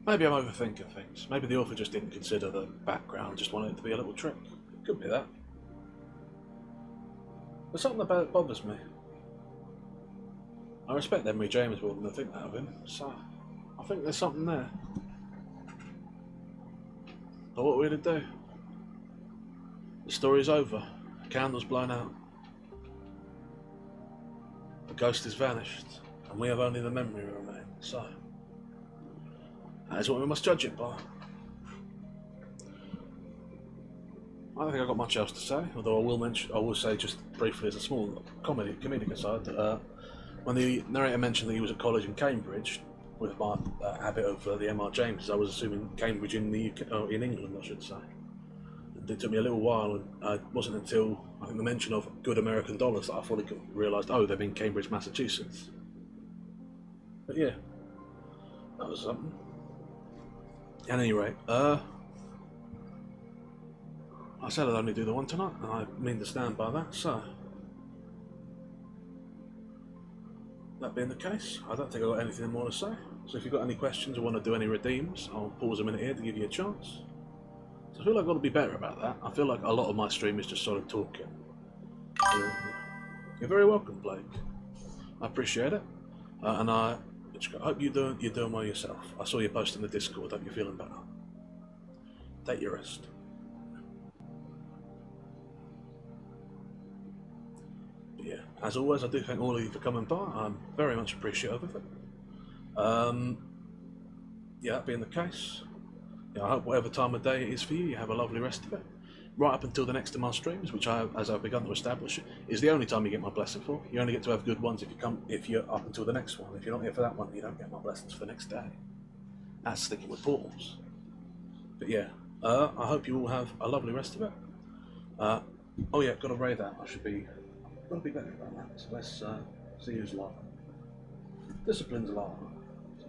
Maybe I'm overthinking things. Maybe the author just didn't consider the background, just wanted it to be a little trick. It could be that. There's something about it bothers me. I respect Henry James more than I think that of him, so I think there's something there. But what are we going to do? The story's over. The candle's blown out. The ghost has vanished, and we have only the memory remain. So, that is what we must judge it by. I don't think I've got much else to say, although I will say just briefly as a small comedic aside that when the narrator mentioned that he was at college in Cambridge, with my habit of the M.R. James, I was assuming Cambridge in the UK, or in England, I should say. It took me a little while, and it wasn't until I think the mention of good American dollars that I fully realised, oh, they're in Cambridge, Massachusetts. But yeah, That was something. At any rate, I said I'd only do the one tonight, and I mean to stand by that, so... That being the case, I don't think I've got anything more to say. So if you've got any questions or want to do any redeems, I'll pause a minute here to give you a chance. So I feel like I've got to be better about that. I feel like a lot of my stream is just sort of talking. So, you're very welcome, Blake. I appreciate it. And I hope you're doing well yourself. I saw you post in the Discord. Hope you're feeling better. Take your rest. But yeah, as always, I do thank all of you for coming by. I'm very much appreciative of it. Yeah, that being the case, yeah, I hope whatever time of day it is for you, you have a lovely rest of it. Right up until the next of my streams, which as I've begun to establish, is the only time you get my blessing for. You only get to have good ones if you're up until the next one. If you're not here for that one, you don't get my blessings for the next day. That's sticking with portals. But yeah, I hope you all have a lovely rest of it. Oh yeah, got to raid that. Got to be better about that. So let's see who's live. Discipline's live.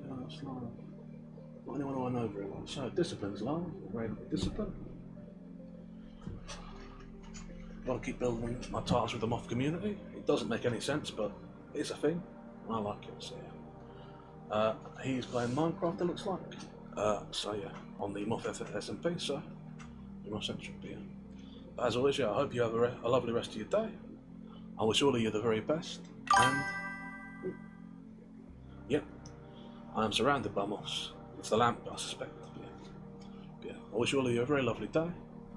Not anyone who I know very well. So Discipline's live. Raid Discipline. Got to keep building my ties with the moth community. It doesn't make any sense, but it's a thing. I like it. So yeah. He's playing Minecraft. It looks like. So yeah, on the moth SMP. So you must be. As always, yeah. I hope you have a lovely rest of your day. I wish all of you the very best. And yeah, I am surrounded by moths. It's the lamp, I suspect. Yeah. I wish all of you a very lovely day.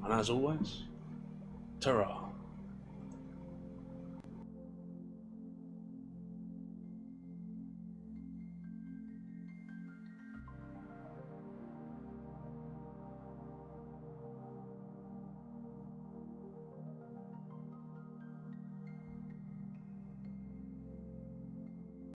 And as always, ta-ra.